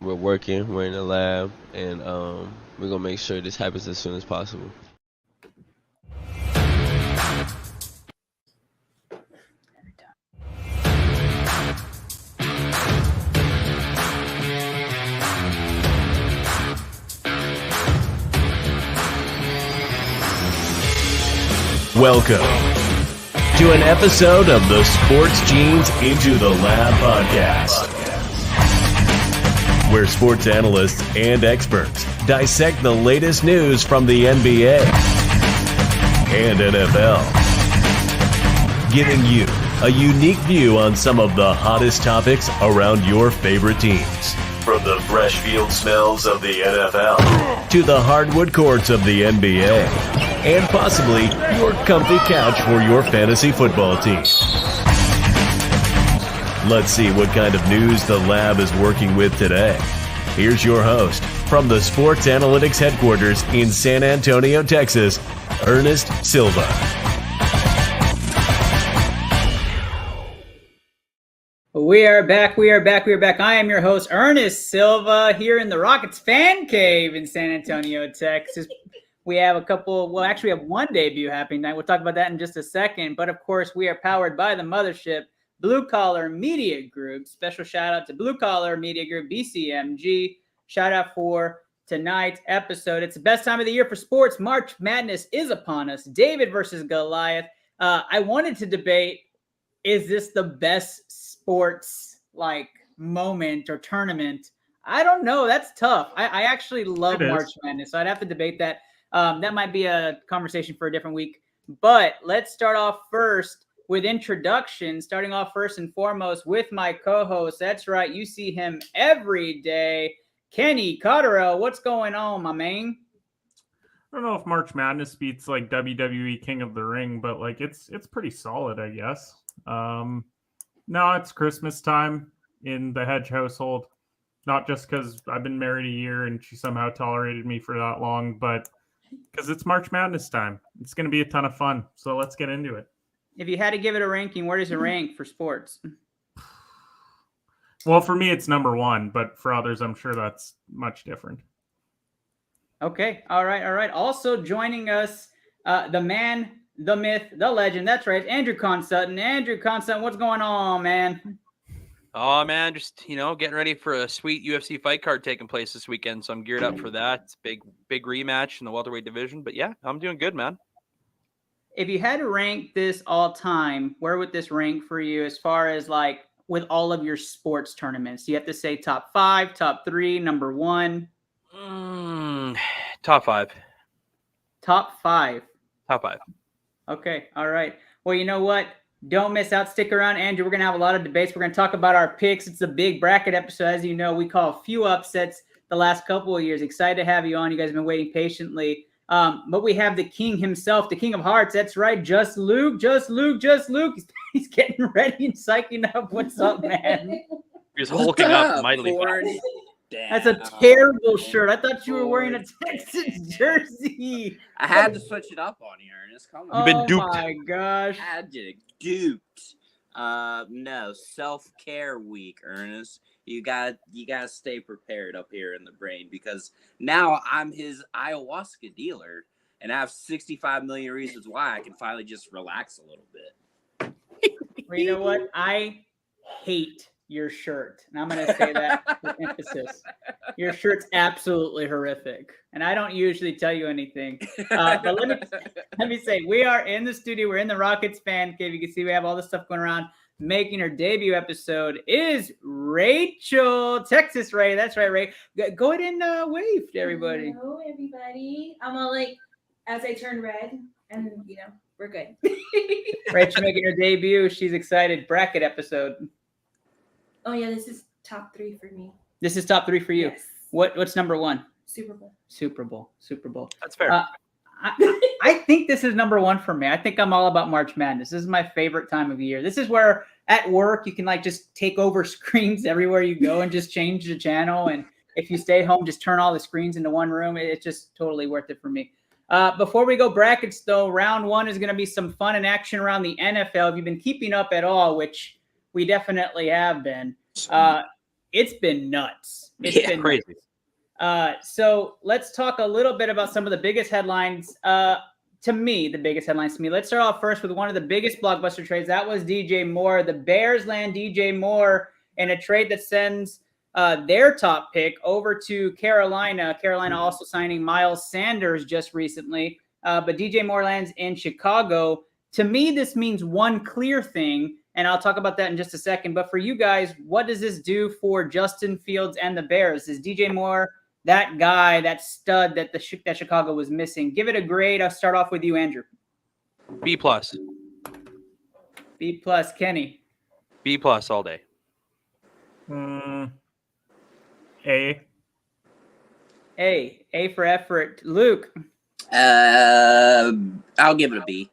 we're working. We're in the lab, and we're gonna make sure this happens as soon as possible. Welcome to an episode of the Sports Genes Into the Lab podcast, where sports analysts and experts dissect the latest news from the NBA and NFL, giving you a unique view on some of the hottest topics around your favorite teams. From the fresh field smells of the NFL to the hardwood courts of the NBA, and possibly your comfy couch for your fantasy football team. Let's see what kind of news the lab is working with today. Here's your host from the Sports Analytics headquarters in San Antonio, Texas, Ernest Silva. We are back. I am your host, Ernest Silva, here in the Rockets fan cave in San Antonio, Texas. We have we have one debut happening tonight. We'll talk about that in just a second. But of course, we are powered by the mothership, Blue Collar Media Group. Special shout out to Blue Collar Media Group, BCMG. Shout out for tonight's episode. It's the best time of the year for sports. March Madness is upon us. David versus Goliath. I wanted to debate, is this the best sports moment or tournament? I don't know. That's tough. I actually love March Madness, so I'd have to debate that. That might be a conversation for a different week. But let's start off first with introductions. Starting off first and foremost with my co-host. That's right. You see him every day. Kenny Cotterill. What's going on, my man? I don't know if March Madness beats WWE King of the Ring, but it's pretty solid, I guess. Now it's Christmas time in the Hedge household. Not just because I've been married a year and she somehow tolerated me for that long, but because it's March Madness time. It's going to be a ton of fun. So let's get into it. If you had to give it a ranking, where does it rank for sports? Well, for me, it's number one, but for others, I'm sure that's much different. Okay. All right. Also joining us, the man, the myth, the legend. That's right. Andrew Consutton. Andrew Consutton, what's going on, man? Oh, man, just, getting ready for a sweet UFC fight card taking place this weekend. So I'm geared up for that. It's a big rematch in the welterweight division. But, yeah, I'm doing good, man. If you had to rank this all time, where would this rank for you as far as, with all of your sports tournaments? You have to say top 5, top 3, number 1. Top 5. Top 5. Top 5. Okay. All right. Well, you know what? Don't miss out. Stick around, Andrew. We're going to have a lot of debates. We're going to talk about our picks. It's a big bracket episode. As you know, we call a few upsets the last couple of years. Excited to have you on. You guys have been waiting patiently. But we have the king himself, the king of hearts. That's right. Just Luke. He's getting ready and psyching up. What's up, man? He's hulking up mightily. That's a terrible shirt. I thought you were wearing a Texans jersey. I had to switch it up on you, Ernest. Come on. You've been duped. Oh my gosh. I had to duped. No, self-care week, Ernest. You gotta stay prepared up here in the brain because now I'm his ayahuasca dealer and I have 65 million reasons why I can finally just relax a little bit. Well, you know what? I hate your shirt. And I'm going to say that with emphasis. Your shirt's absolutely horrific. And I don't usually tell you anything. But let me say, we are in the studio. We're in the Rockets fan cave. You can see we have all this stuff going around. Making her debut episode is Rachel, Texas Ray. That's right, Ray. Go ahead and wave to everybody. Hello, everybody. I'm all as I turn red, and we're good. Rachel making her debut. She's excited. Bracket episode. Oh yeah, this is top 3 for me. This is top 3 for you. Yes. What's number 1? Super Bowl. Super Bowl. That's fair. I think this is number 1 for me. I think I'm all about March Madness. This is my favorite time of year. This is where at work you can just take over screens everywhere you go and just change the channel. And if you stay home, just turn all the screens into one room. It's just totally worth it for me. Before we go brackets, though, round 1 is going to be some fun and action around the NFL. If you've been keeping up at all, which we definitely have been. it's been nuts. It's Yeah, been Crazy. So let's talk a little bit about some of the biggest headlines. To me, the biggest headlines to me. Let's start off first with one of the biggest blockbuster trades. That was DJ Moore. The Bears land DJ Moore in a trade that sends their top pick over to Carolina. Carolina also signing Miles Sanders just recently. But DJ Moore lands in Chicago. To me, this means one clear thing, and I'll talk about that in just a second. But for you guys, what does this do for Justin Fields and the Bears? Is DJ Moore that guy, that stud that that Chicago was missing? Give it a grade. I'll start off with you, Andrew. B+. B+, Kenny. B+ all day. A. A for effort. Luke. I'll give it a B.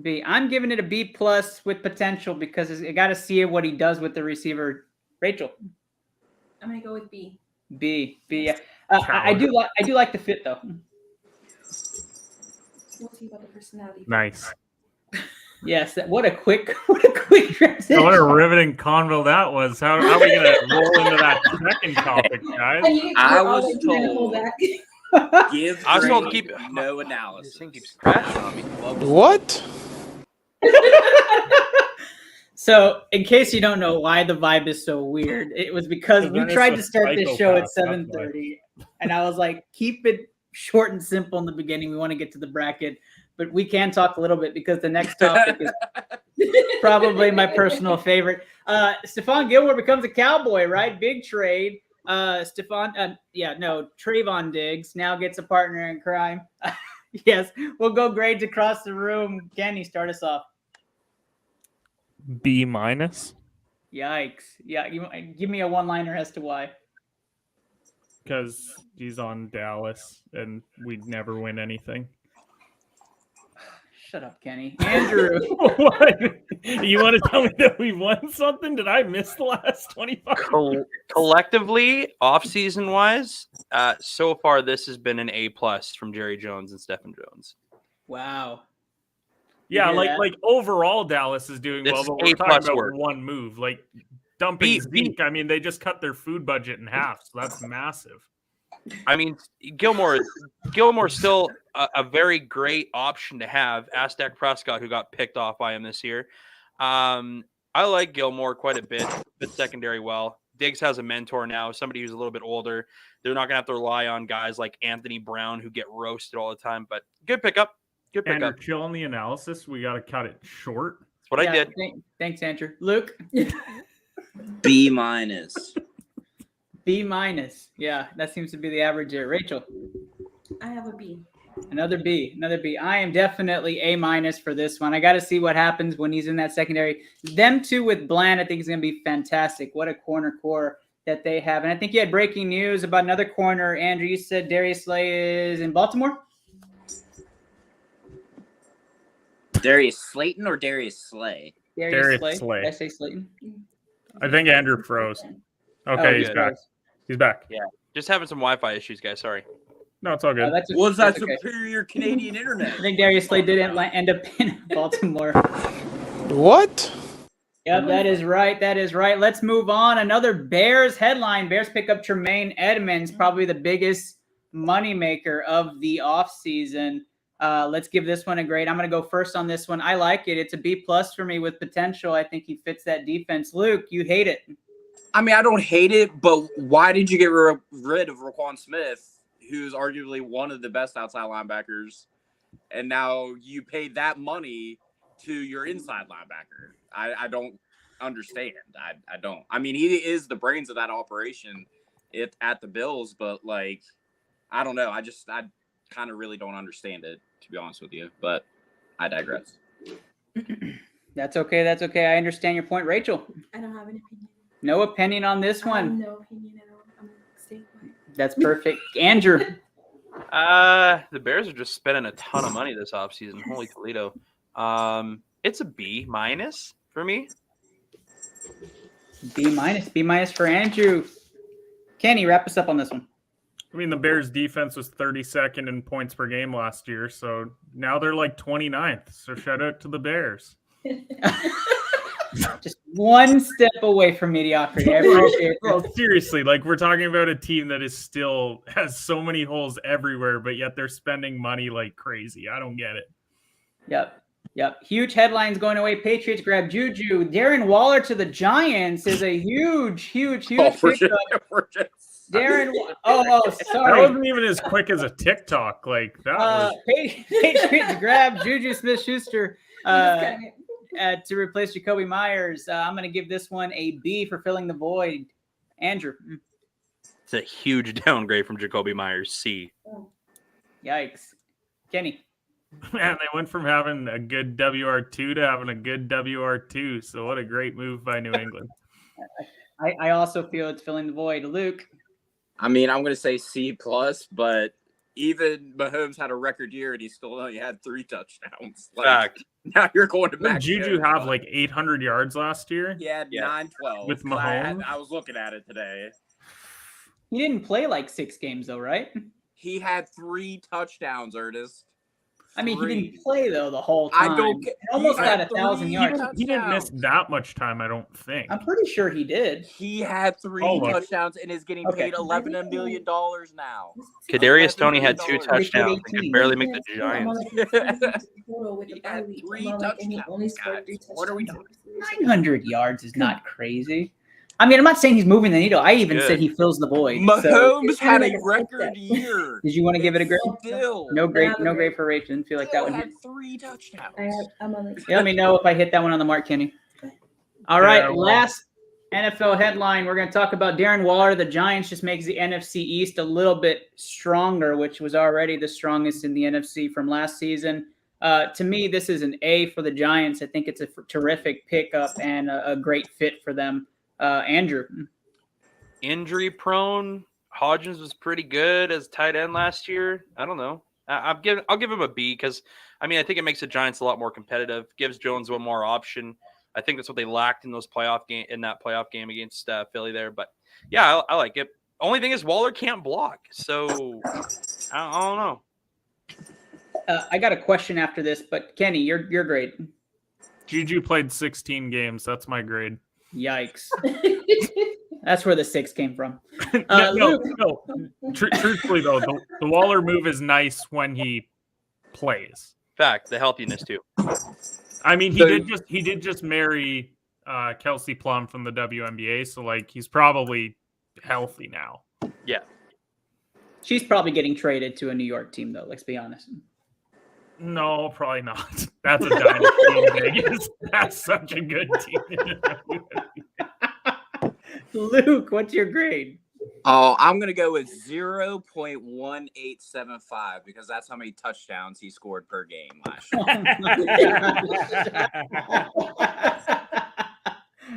B. I'm giving it a B+ with potential because I got to see what he does with the receiver. Rachel. I'm gonna go with B. B. Yeah. I do like the fit though. We'll see about the personality. Nice. Yes. What a quick transition. What a riveting convo that was. How are we going to roll into that second topic, guys? I was told give I was told to grade, keep no This analysis. thing keeps crashing on me. What? So, in case you don't know why the vibe is so weird, it was because we Ernest tried was to start this show at psychopath, that's 7:30, and I was like, keep it short and simple in the beginning. We want to get to the bracket, but we can talk a little bit because the next topic is probably my personal favorite. Stephon Gilmore becomes a Cowboy, right? Big trade. Trayvon Diggs now gets a partner in crime. Yes, we'll go grades across the room. Kenny, start us off. B-. Yikes. Yeah, give me a one-liner as to why. Because he's on Dallas and we'd never win anything. Shut up, Kenny. Andrew. What? You want to tell me that we won something? Did I miss the last 25? Collectively, off-season wise, so far this has been an A+ from Jerry Jones and Stephen Jones. Wow. Yeah, hear that? like overall Dallas is doing This well, is but we're A+ talking about work. one move. Like dumping B- Zeke, I mean, they just cut their food budget in half, so that's massive. I mean, Gilmore's still a very great option to have. Ask Dak Prescott, who got picked off by him this year. I like Gilmore quite a bit, but secondary well. Diggs has a mentor now, somebody who's a little bit older. They're not going to have to rely on guys like Anthony Brown who get roasted all the time, but good pickup. Good Andrew, pickup. chill on the analysis. We got to cut it short. That's what I did. Thanks, Andrew. Luke. B-. B-. Yeah, that seems to be the average here. Rachel. I have a B. Another B. I am definitely A- for this one. I got to see what happens when he's in that secondary. Them two with Bland, I think is going to be fantastic. What a corner core that they have. And I think you had breaking news about another corner. Andrew, you said Darius Slay is in Baltimore? Darius Slayton or Darius Slay? Darius Slay. Slay. Did I say Slayton? I think Andrew froze. Okay, Oh, he's good. back. He's back. Just having some Wi-Fi issues, guys. Sorry. No, it's all good. Was that that's okay. superior Canadian internet? I think Darius Slay did end up in Baltimore. What? Yep, that is right. Let's move on. Another Bears headline. Bears pick up Tremaine Edmonds, probably the biggest moneymaker of the offseason. Let's give this one a grade. I'm going to go first on this one. I like it. It's a B+ for me with potential. I think he fits that defense. Luke, you hate it. I mean, I don't hate it, but why did you get rid of Roquan Smith, who's arguably one of the best outside linebackers, and now you paid that money to your inside linebacker? I don't understand. I don't. I mean, he is the brains of that operation at the Bills, but, like, I don't know. I kind of really don't understand it, to be honest with you, but I digress. That's okay. I understand your point. Rachel, I don't have an opinion. no opinion on this I have one. no opinion at all. I'm gonna stay quiet. That's perfect. Andrew. The Bears are just spending a ton of money this offseason. Holy Toledo. It's a B- for me. B- for Andrew. Kenny, wrap us up on this one. I mean, the Bears' defense was 32nd in points per game last year, so now they're like 29th. So shout out to the Bears. Just one step away from mediocrity. I appreciate Well, that. seriously, like we're talking about a team that is still has so many holes everywhere, but yet they're spending money like crazy. I don't get it. Yep. Huge headlines going away. Patriots grab Juju. Darren Waller to the Giants is a huge Oh, we're pickup. just- Darren. That Sorry. wasn't even as quick as a TikTok. Like that was. Patriots grab Juju Smith-Schuster I'm just kidding. to replace Jacoby Myers. I'm going to give this one a B for filling the void. Andrew. It's a huge downgrade from Jacoby Myers. C. Yikes. Kenny. Man, they went from having a good WR2 to having a good WR2. So what a great move by New England. I also feel it's filling the void. Luke. I mean, I'm going to say C+, but even Mahomes had a record year and he still only had 3 touchdowns. Like, Fact. now you're going to Didn't back. Juju have like 800 yards last year? He had Yeah. 9-12. With Mahomes? I was looking at it today. He didn't play like 6 games though, right? He had 3 touchdowns, Ernest. I mean, he 3. didn't play though the whole I time. don't ca- He almost he got had 1,000 3 yards. He didn't miss that much time, I don't think. I'm pretty sure he did. He had 3 Oh, look. touchdowns and is getting Okay. paid $11 million now. Kadarius Toney had 2 $11 touchdowns and 18. could barely make the Yeah, I'm on, Giants. like, the total with the He bye had week. 3 I'm on, like, and he touchdowns, only scored guys. 3 touchdowns. What are we over 3 900 yards is not crazy. I mean, I'm not saying he's moving the needle. I even Good. said he fills the void. So, Mahomes had a Like a record step. year. did you want to give it a grade? Still. No grade. have a No grade. grade for Rachel. Didn't feel like that Still one. had hit. 3 touchdowns. I'm on, like, Yeah, let me know if I hit that one on the mark, Kenny. All Yeah, right, I will. last NFL headline. We're going to talk about Darren Waller. The Giants just makes the NFC East a little bit stronger, which was already the strongest in the NFC from last season. To me, this is an A for the Giants. I think it's a terrific pickup and a great fit for them. Andrew. Injury prone. Hodgins was pretty good as tight end last year. I don't know. I'll give him a B because I mean I think it makes the Giants a lot more competitive. Gives Jones one more option. I think that's what they lacked in that playoff game against Philly there. But yeah, I like it. Only thing is Waller can't block, so I don't know. I got a question after this, but Kenny, your grade. Juju played 16 games. That's my grade. Yikes. That's where the 6 came from. No. Luke. Truthfully, though, the Waller move is nice when he plays. Fact, the healthiness too. I mean, So- he did just marry Kelsey Plum from the WNBA, so like he's probably healthy now. Yeah. She's probably getting traded to a New York team, though. Let's be honest. No, probably not. That's a dynasty in Vegas. That's such a good team. Luke, what's your grade? Oh, I'm going to go with 0.1875 because that's how many touchdowns he scored per game last year.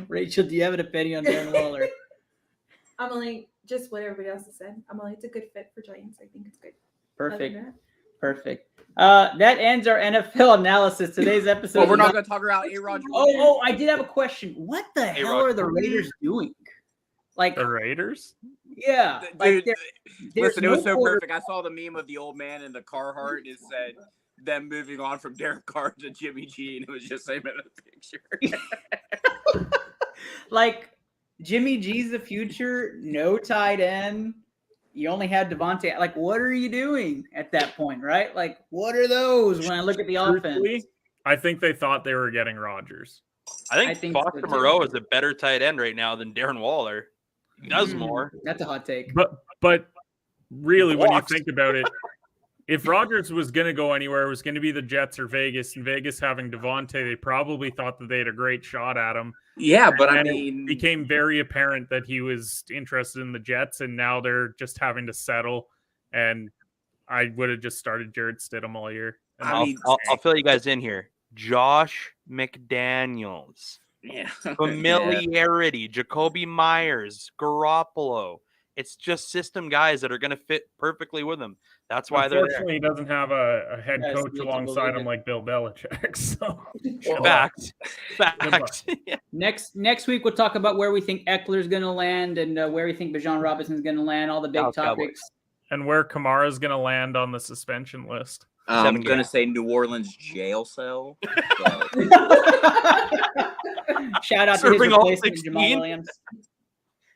Rachel, do you have an opinion on Darren Waller? I'm only just what everybody else has said. I'm only it's a good fit for Giants. I think it's good. Perfect. Other than Perfect. That ends our NFL analysis. Today's episode. Well, we're is not going to talk about A-Rod. Oh, I did have a question. What the hell A-Rod. are the Raiders doing? Like, The Raiders? yeah. Dude, Like, there's listen, it was no so quarter- perfect. I saw the meme of the old man in the Carhartt. It said them moving on from Derek Carr to Jimmy G, and it was just him in a picture. Like, Jimmy G's the future, no tight end. You only had Devontae. Like, what are you doing at that point, right? Like, what are those when I look at the offense? Truthfully, I think they thought they were getting Rodgers. I think so, Foster too. Moreau is a better tight end right now than Darren Waller. He does Mm, more. That's a hot take. But really, when you Blocks. think about it, if Rodgers was going to go anywhere, it was going to be the Jets or Vegas. And Vegas having Devontae, they probably thought that they had a great shot at him. Yeah, but I And it mean, became very apparent that he was interested in the Jets, and now they're just having to settle. And I would have just started Jared Stidham all year. And I mean, I'll fill you guys in here. Josh McDaniels, yeah. familiarity, Jacoby Myers, Garoppolo. It's just system guys that are going to fit perfectly with him. That's why they're there. unfortunately, he doesn't have a head Yes, coach you can alongside believe him it. like Bill Belichick. So Facts. Facts. Yeah. Next week, we'll talk about where we think Eckler's going to land and where we think Bijan Robinson's going to land, all the big Dallas topics. And where Kamara's going to land on the suspension list. I'm going to say New Orleans jail cell. But... Shout out Serving to all his replacement, 16. Jamal Williams.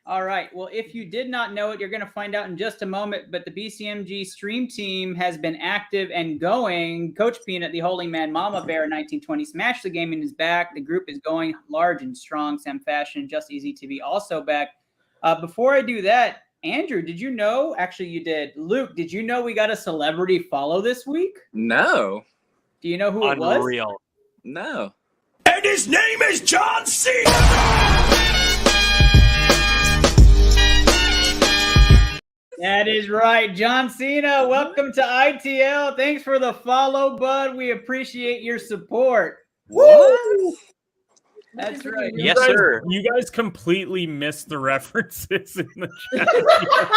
All right. Well, if you did not know it, you're going to find out in just a moment. But the BCMG stream team has been active and going. Coach Peanut, the holding man, Mama Bear 1920, Smash the Gaming is back. The group is going large and strong. Sam Fashion, Just Easy TV also back. Before I do that, Andrew, did you know? Actually, you did. Luke, did you know we got a celebrity follow this week? No. Do you know who it was? Unreal. No. And his name is John Cena. That is right. John Cena, welcome to ITL. Thanks for the follow, bud. We appreciate your support. What? That's right. Yes, sir. You guys completely missed the references in the chat.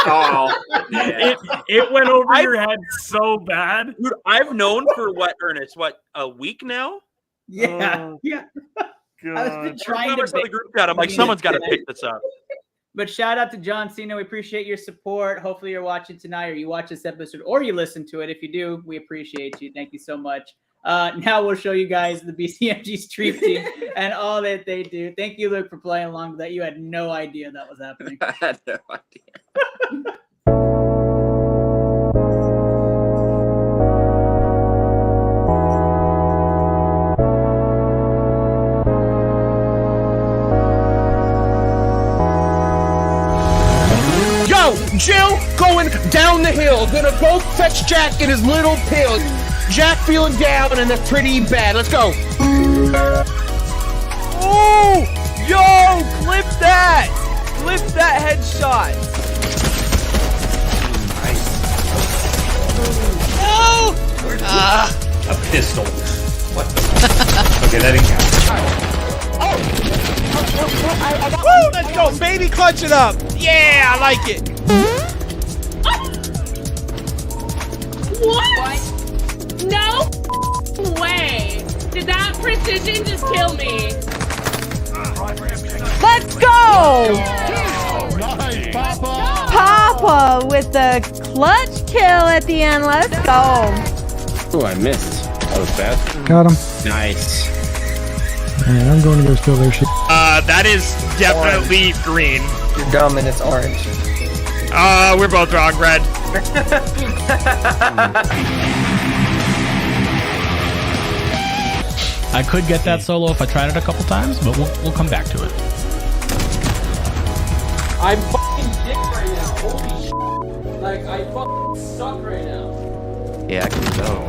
Oh, yeah. It went over your head so bad. Dude, I've known for Ernest? A week now? Yeah. Yeah. I've been trying to the group chat. I'm like, someone's got to pick this up. But shout out to John Cena. We appreciate your support. Hopefully you're watching tonight or you watch this episode or you listen to it. If you do, we appreciate you. Thank you so much. Now we'll show you guys the BCMG stream team and all that they do. Thank you, Luke, for playing along with that. You had no idea that was happening. I had no idea. Yo, Jill going down the hill. Gonna go fetch Jack in his little pill. Jack feeling down and that's pretty bad. Let's go. Oh, yo, clip that. Clip that headshot. No. A pistol. What the Okay, that didn't count. Woo, let's go, baby, clutch it up. Yeah, I like it. What? No way. Did that precision just kill me? Let's go! Nice, Papa with the clutch kill at the end. Let's go. Oh, I missed. That was bad. Got him. Nice. Alright, I'm going to go steal their shit. That is definitely green. You're dumb and it's orange. We're both wrong, red. I could get that solo if I tried it a couple times, but we'll come back to it. I'm fucking dick right now. Holy shit. Like, I fucking suck right now. Yeah, I can go.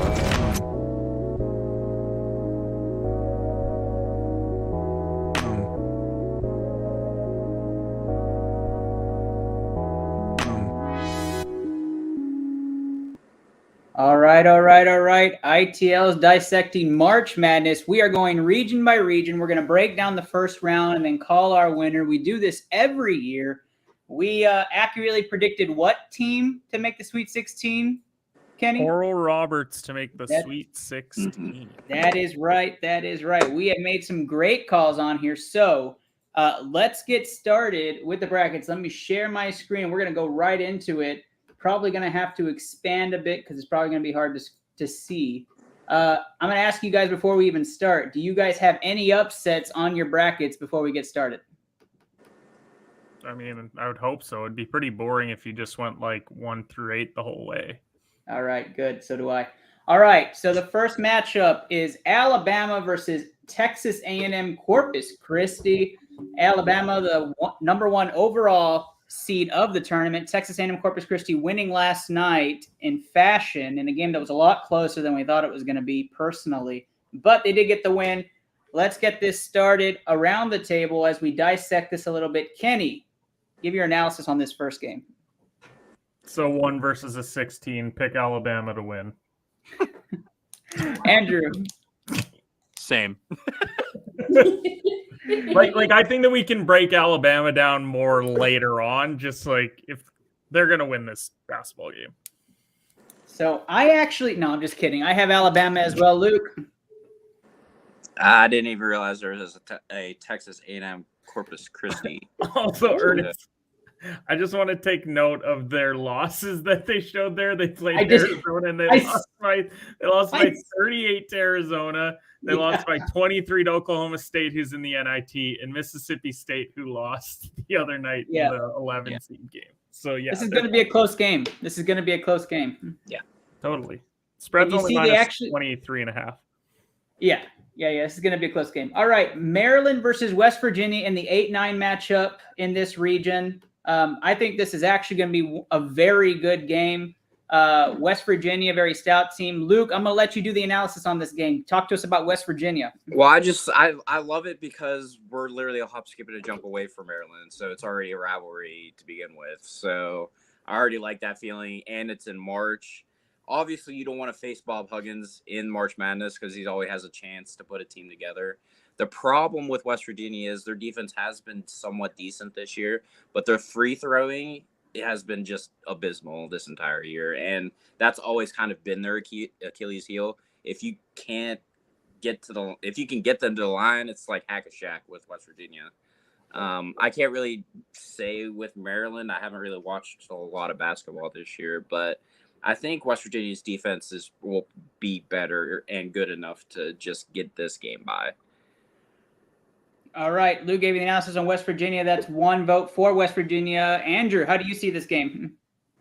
All right. ITL is dissecting March Madness. We are going region by region. We're going to break down the first round and then call our winner. We do this every year. We accurately predicted what team to make the Sweet 16, Kenny? Oral Roberts to make the Sweet 16. That is right. We have made some great calls on here. So let's get started with the brackets. Let me share my screen. We're going to go right into it. Probably going to have to expand a bit because it's probably going to be hard to see. I'm going to ask you guys before we even start, do you guys have any upsets on your brackets before we get started? I mean, I would hope so. It'd be pretty boring if you just went like 1 through 8 the whole way. All right, good. So do I. All right, so the first matchup is Alabama versus Texas A&M Corpus Christi. Alabama, the number 1 overall seed of the tournament. Texas A&M Corpus Christi winning last night in fashion in a game that was a lot closer than we thought it was going to be personally. But they did get the win. Let's get this started around the table as we dissect this a little bit. Kenny, give your analysis on this first game. So 1 versus a 16. Pick Alabama to win. Andrew. Same. like I think that we can break Alabama down more later on, just like if they're going to win this basketball game. So I'm just kidding. I have Alabama as well. Luke? I didn't even realize there was a Texas A&M Corpus Christi. Also, Ernest. I just want to take note of their losses that they showed there. They played I just- Arizona and they I- lost by I- 38 to Arizona. They lost by 23 to Oklahoma State, who's in the NIT, and Mississippi State, who lost the other night in the 11 seed game. So yeah, this is going to be a close game. This is going to be a close game. Yeah, totally. Spread's you only see they minus actually- 23.5. Yeah. This is going to be a close game. All right, Maryland versus West Virginia in the 8-9 matchup in this region. I think this is actually going to be a very good game. West Virginia, very stout team. Luke, I'm going to let you do the analysis on this game. Talk to us about West Virginia. Well, I love it because we're literally a hop, skip, and a jump away from Maryland, so it's already a rivalry to begin with. So I already like that feeling, and it's in March. Obviously, you don't want to face Bob Huggins in March Madness because he always has a chance to put a team together. The problem with West Virginia is their defense has been somewhat decent this year, but their free throwing has been just abysmal this entire year, and that's always kind of been their Achilles heel. If you can get them to the line, it's like hack a Shaq with West Virginia. I can't really say with Maryland. I haven't really watched a lot of basketball this year, but I think West Virginia's defenses will be better and good enough to just get this game by. All right, Lou gave you the analysis on West Virginia. That's 1 vote for West Virginia. Andrew, how do you see this game?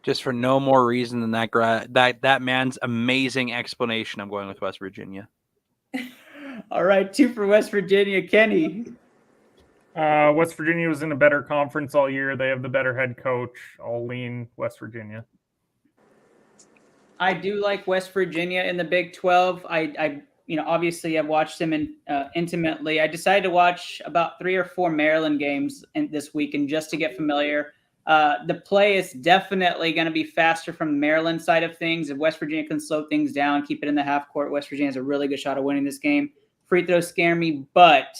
Just for no more reason than that man's amazing explanation, I'm going with West Virginia. All right, 2 for West Virginia. Kenny. West Virginia was in a better conference all year. They have the better head coach. I'll lean West Virginia. I do like West Virginia in the Big 12. I obviously I've watched them intimately. I decided to watch about 3 or 4 Maryland games this weekend just to get familiar. The play is definitely going to be faster from the Maryland side of things. If West Virginia can slow things down, keep it in the half court, West Virginia has a really good shot of winning this game. Free throws scare me, but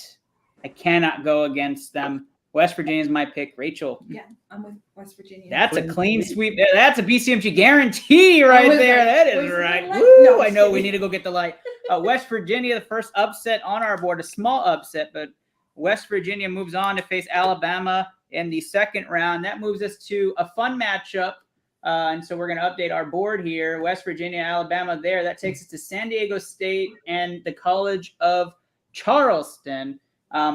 I cannot go against them. West Virginia is my pick. Rachel. Yeah, I'm with West Virginia. That's a clean sweep. That's a BCMG guarantee right there. That is right. Woo, No, I know we need to go get the light. West Virginia, the first upset on our board, a small upset, but West Virginia moves on to face Alabama in the second round. That moves us to a fun matchup. And so we're going to update our board here. West Virginia, Alabama there. That takes us to San Diego State and the College of Charleston.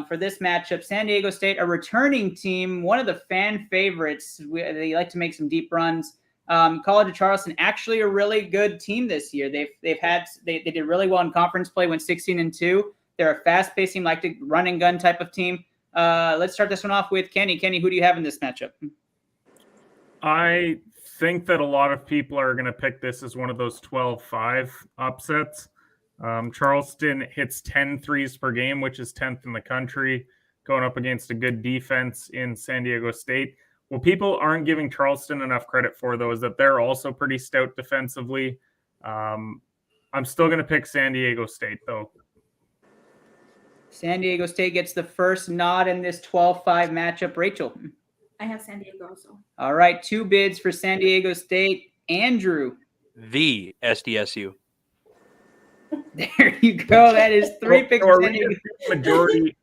For this matchup, San Diego State, a returning team, one of the fan favorites. They like to make some deep runs. College of Charleston, actually a really good team this year. They did really well in conference play, went 16-2. They're a fast-paced team, like to run and gun type of team. Let's start this one off with Kenny. Kenny, who do you have in this matchup? I think that a lot of people are going to pick this as one of those 12-5 upsets. Charleston hits 10 threes per game, which is 10th in the country, going up against a good defense in San Diego State. What people aren't giving Charleston enough credit for, though, is that they're also pretty stout defensively. I'm still going to pick San Diego State, though. San Diego State gets the first nod in this 12-5 matchup. Rachel. I have San Diego also. All right, 2 bids for San Diego State. Andrew. The SDSU. There you go. That is 3 picks for San Diego.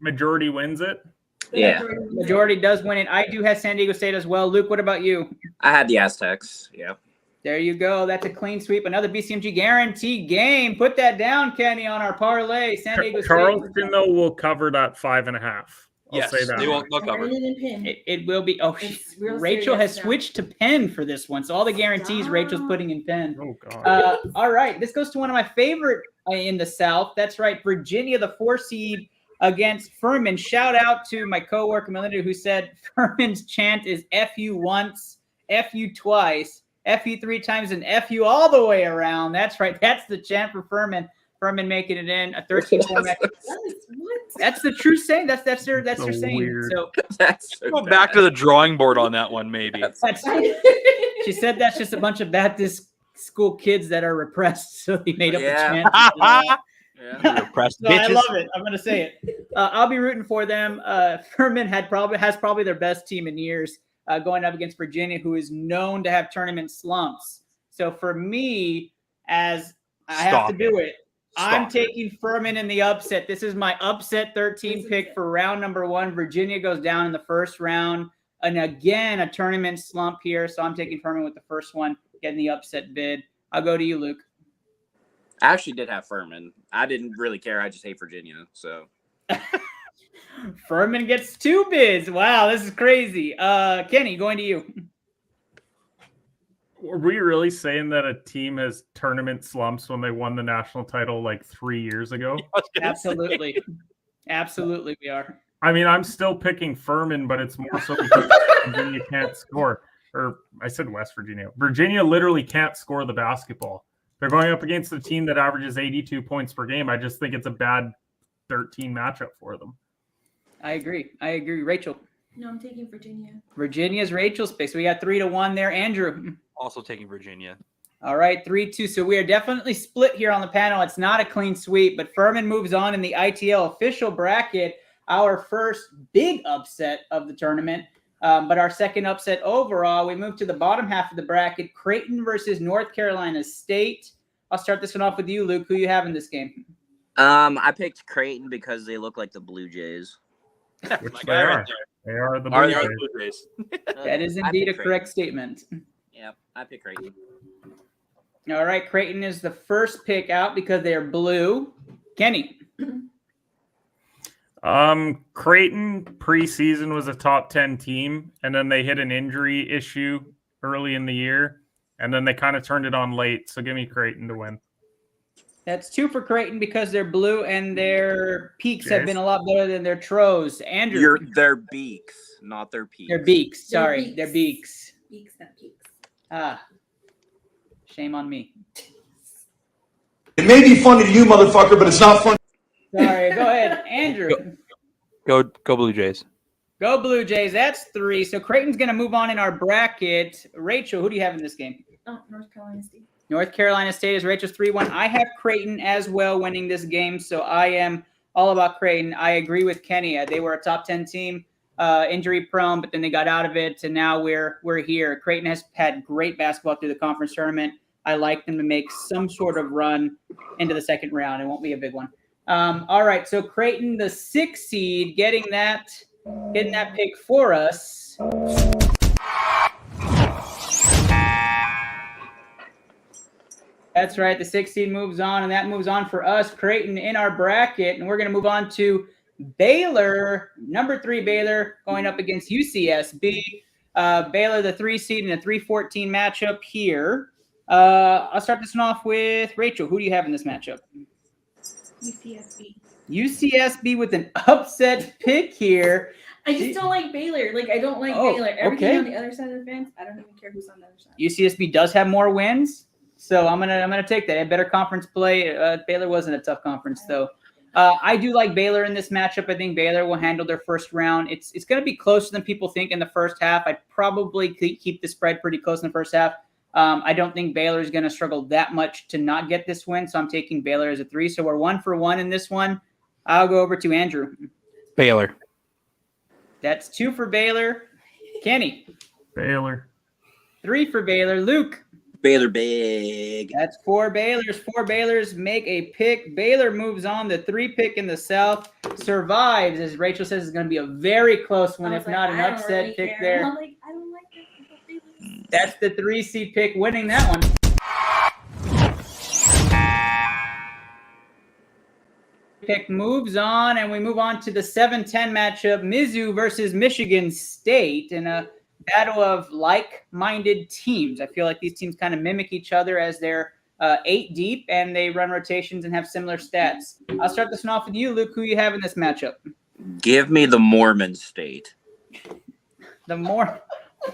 Majority wins it. Yeah. Majority does win it. I do have San Diego State as well. Luke, what about you? I had the Aztecs. Yeah. There you go. That's a clean sweep. Another BCMG guarantee game. Put that down, Kenny, on our parlay. San Diego State. Charleston, though, will cover that 5.5. I'll say that. They'll cover. It will be. Oh, Rachel has switched to pen for this one. So all the guarantees Rachel's putting in pen. Oh, God. All right. This goes to one of my favorite in the South. That's right. Virginia, the 4 seed against Furman. Shout out to my coworker, Melinda, who said Furman's chant is F you once, F you twice, F you 3 times, and F you all the way around. That's right. That's the chant for Furman. Furman making it in a 13-4 match. That's the true saying. That's their saying. Weird. So Go back to the drawing board on that one, maybe. She said that's just a bunch of Baptist school kids that are repressed, so they made up the chant. Repressed So I love it. I'm going to say it. I'll be rooting for them. Furman has probably their best team in years, going up against Virginia, who is known to have tournament slumps. So for me, as I have to do it, I'm taking Furman in the upset. This is my upset 13 pick for round number 1. Virginia goes down in the first round. and again, a tournament slump here. So I'm taking Furman with the first one, getting the upset bid. I'll go to you, Luke. I actually did have Furman. I didn't really care. I just hate Virginia. So Furman gets 2 bids. Wow, this is crazy. Kenny, going to you. Were we really saying that a team has tournament slumps when they won the national title like 3 years ago? Absolutely. Absolutely, we are. I mean, I'm still picking Furman, but it's more so because Virginia can't score. Or I said West Virginia. Virginia literally can't score the basketball. They're going up against a team that averages 82 points per game. I just think it's a bad 13 matchup for them. I agree. Rachel. No, I'm taking Virginia. Virginia's Rachel's pick. So we got 3-1 there. Andrew. Also taking Virginia. All right, 3-2. So we are definitely split here on the panel. It's not a clean sweep, but Furman moves on in the ITL official bracket. Our first big upset of the tournament, but our second upset overall. We move to the bottom half of the bracket. Creighton versus North Carolina State. I'll start this one off with you, Luke. Who you have in this game? I picked Creighton because they look like the Blue Jays. Which they are. They are the Blue Jays. That is indeed a correct statement. Yep, I picked Creighton. All right, Creighton is the first pick out because they're blue. Kenny. Creighton preseason was a top 10 team, and then they hit an injury issue early in the year, and then they kind of turned it on late. So give me Creighton to win. That's 2 for Creighton because they're blue and their peaks have been a lot better than their trows. Andrew. Their beaks, not their peaks. Their beaks. Sorry, their beaks. Beaks, not peaks. Ah, shame on me. It may be funny to you, motherfucker, but it's not funny. Sorry, go ahead, Andrew. Go Blue Jays. Go Blue Jays. That's 3. So Creighton's going to move on in our bracket. Rachel, who do you have in this game? Oh, North Carolina State. North Carolina State is Rachel's 3-1. I have Creighton as well winning this game, so I am all about Creighton. I agree with Kenny. They were a top 10 team, injury prone, but then they got out of it, and now we're here. Creighton has had great basketball through the conference tournament. I like them to make some sort of run into the second round. It won't be a big one. All right, so Creighton, the 6th seed, getting that pick for us. That's right. The 6th seed moves on, and that moves on for us, Creighton, in our bracket. And we're going to move on to Baylor, number 3 Baylor, going up against UCSB. Baylor, the 3 seed in a 3-14 matchup here. I'll start this one off with Rachel. Who do you have in this matchup? UCSB. UCSB with an upset pick here. I just don't like Baylor. Like, I don't like Baylor. Everything on the other side of the fence, I don't even care who's on the other side. UCSB does have more wins, so I'm gonna take that. A better conference play. Baylor wasn't a tough conference though. I do like Baylor in this matchup. I think Baylor will handle their first round. It's going to be closer than people think in the first half. I'd probably keep the spread pretty close in the first half. I don't think Baylor is going to struggle that much to not get this win, so I'm taking Baylor as a 3. So we're 1-for-1 in this one. I'll go over to Andrew. Baylor. That's 2 for Baylor. Kenny. Baylor. 3 for Baylor. Luke. Baylor big. That's 4 Baylors. 4 Baylors make a pick. Baylor moves on. The 3 pick in the South survives, as Rachel says, is going to be a very close one, if not an upset pick there. I'm like, I don't like that. That's the 3 seed pick winning that one. Pick moves on, and we move on to the 7-10 matchup, Mizzou versus Michigan State, in a battle of like-minded teams. I feel like these teams kind of mimic each other as they're 8 deep, and they run rotations and have similar stats. I'll start this one off with you, Luke. Who you have in this matchup? Give me the Mormon State. The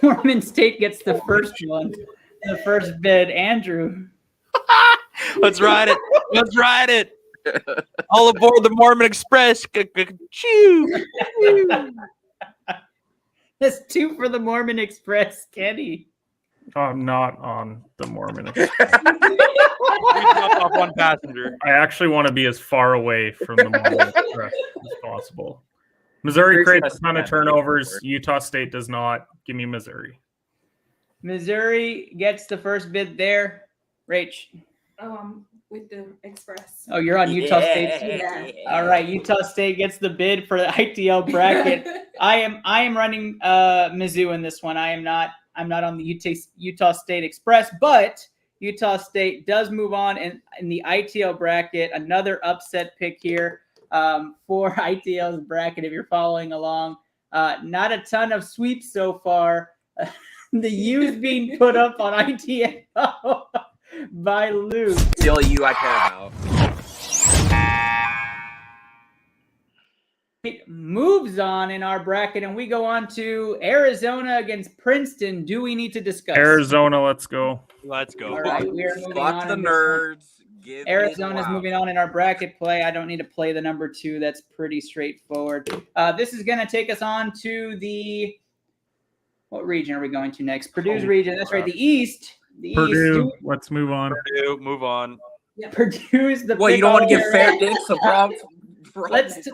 Mormon State gets the first one, the first bid. Andrew. Let's ride it. Let's ride it. All aboard the Mormon Express. Choo. That's 2 for the Mormon Express, Kenny. I'm not on the Mormon Express. You drop off one passenger. I actually want to be as far away from the Mormon Express as possible. Missouri creates a ton of turnovers. Utah State does not. Give me Missouri. Missouri gets the first bid there. Rach. with the Express. Oh, you're on Utah State too. Yeah. All right, Utah State gets the bid for the ITL bracket. I am running Mizzou in this one. I'm not on the Utah State Express, but Utah State does move on in the ITL bracket. Another upset pick here for ITL's bracket. If you're following along, not a ton of sweeps so far. The U's being put up on ITL by Luke. The only you I care about. It moves on in our bracket, and we go on to Arizona against Princeton. Do we need to discuss? Arizona, let's go. Let's go. All right, we are moving Fuck on. the in this one. nerds. Arizona's moving on in our bracket play. I don't need to play the number 2. That's pretty straightforward. This is going to take us on to the what region are we going to next? Purdue's region. That's right, the East. The Purdue. East. Let's move on. Purdue, move on. Yeah, Purdue's the. Well, you don't want to give fair dinks a problem. Let's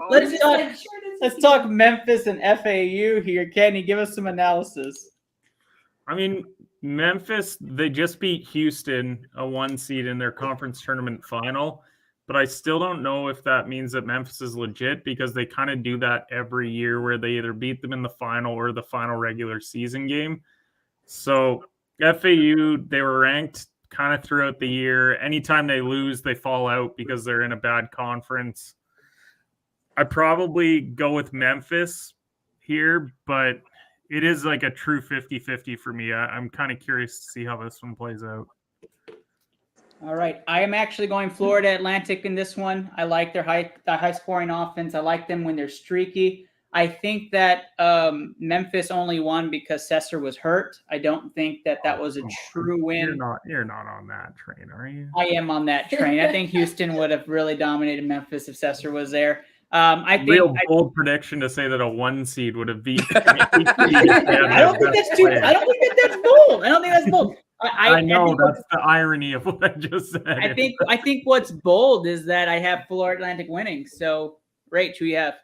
talk Memphis and FAU here. Kenny, give us some analysis. I mean, Memphis, they just beat Houston, a 1 seed in their conference tournament final. But I still don't know if that means that Memphis is legit, because they kind of do that every year where they either beat them in the final or the final regular season game. So FAU, they were ranked kind of throughout the year. Anytime they lose, they fall out because they're in a bad conference. I'd probably go with Memphis here, but it is like a true 50-50 for me. I'm kind of curious to see how this one plays out. All right. I am actually going Florida Atlantic in this one. I like their high scoring offense. I like them when they're streaky. I think that Memphis only won because Sesser was hurt. I don't think that was a true win. You're not on that train, are you? I am on that train. I think Houston would have really dominated Memphis if Sesser was there. I think real bold prediction to say that a 1 seed would have beat. I don't think that's bold. I don't think that's bold. I know that's the irony of what I just said. I think what's bold is that I have Florida Atlantic winning. So, Rach, who you have?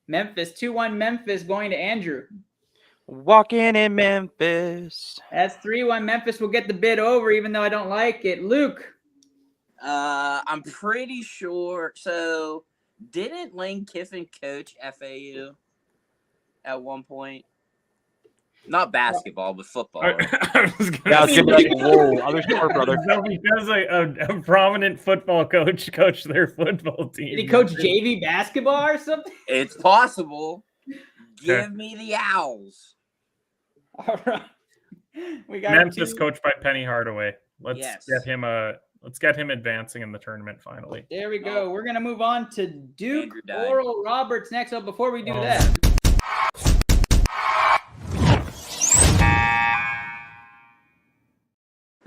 Memphis 2-1. Memphis going to Andrew. Walking in Memphis. That's 3-1. Memphis will get the bid over, even though I don't like it. Luke. I'm pretty sure. So, didn't Lane Kiffin coach FAU at one point? Not basketball, but football. I was gonna like, whoa, other sport, brother. So because a prominent football coach coached their football team. Did he coach JV basketball or something? It's possible. Give me the Owls. All right. We got Memphis coached by Penny Hardaway. Let's get him advancing in the tournament finally. There we go. We're gonna move on to Duke Oral Roberts next up. Before we do that.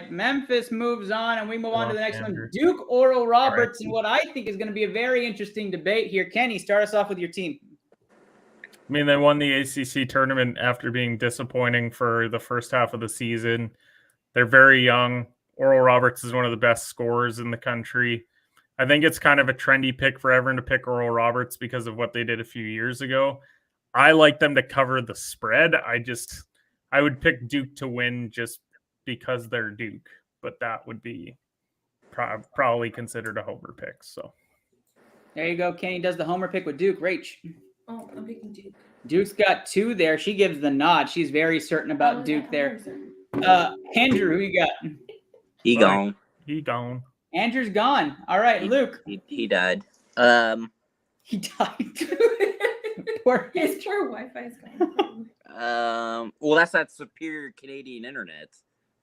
Memphis moves on, and we move on to the next one. Duke Oral Roberts, and what I think is going to be a very interesting debate here. Kenny, start us off with your team. I mean, they won the ACC tournament after being disappointing for the first half of the season. They're very young. Oral Roberts is one of the best scorers in the country. I think it's kind of a trendy pick for everyone to pick Oral Roberts because of what they did a few years ago. I like them to cover the spread. I would pick Duke to win just because they're Duke, but that would be probably considered a homer pick. So there you go. Kenny does the homer pick with Duke. Rach. Oh, I'm picking Duke. Duke's got 2 there. She gives the nod. She's very certain about Duke there. Andrew, who you got? He gone. He gone. Andrew's gone. All right, Luke. He died. He died. His poor Wi-Fi is going. Well, that's that superior Canadian internet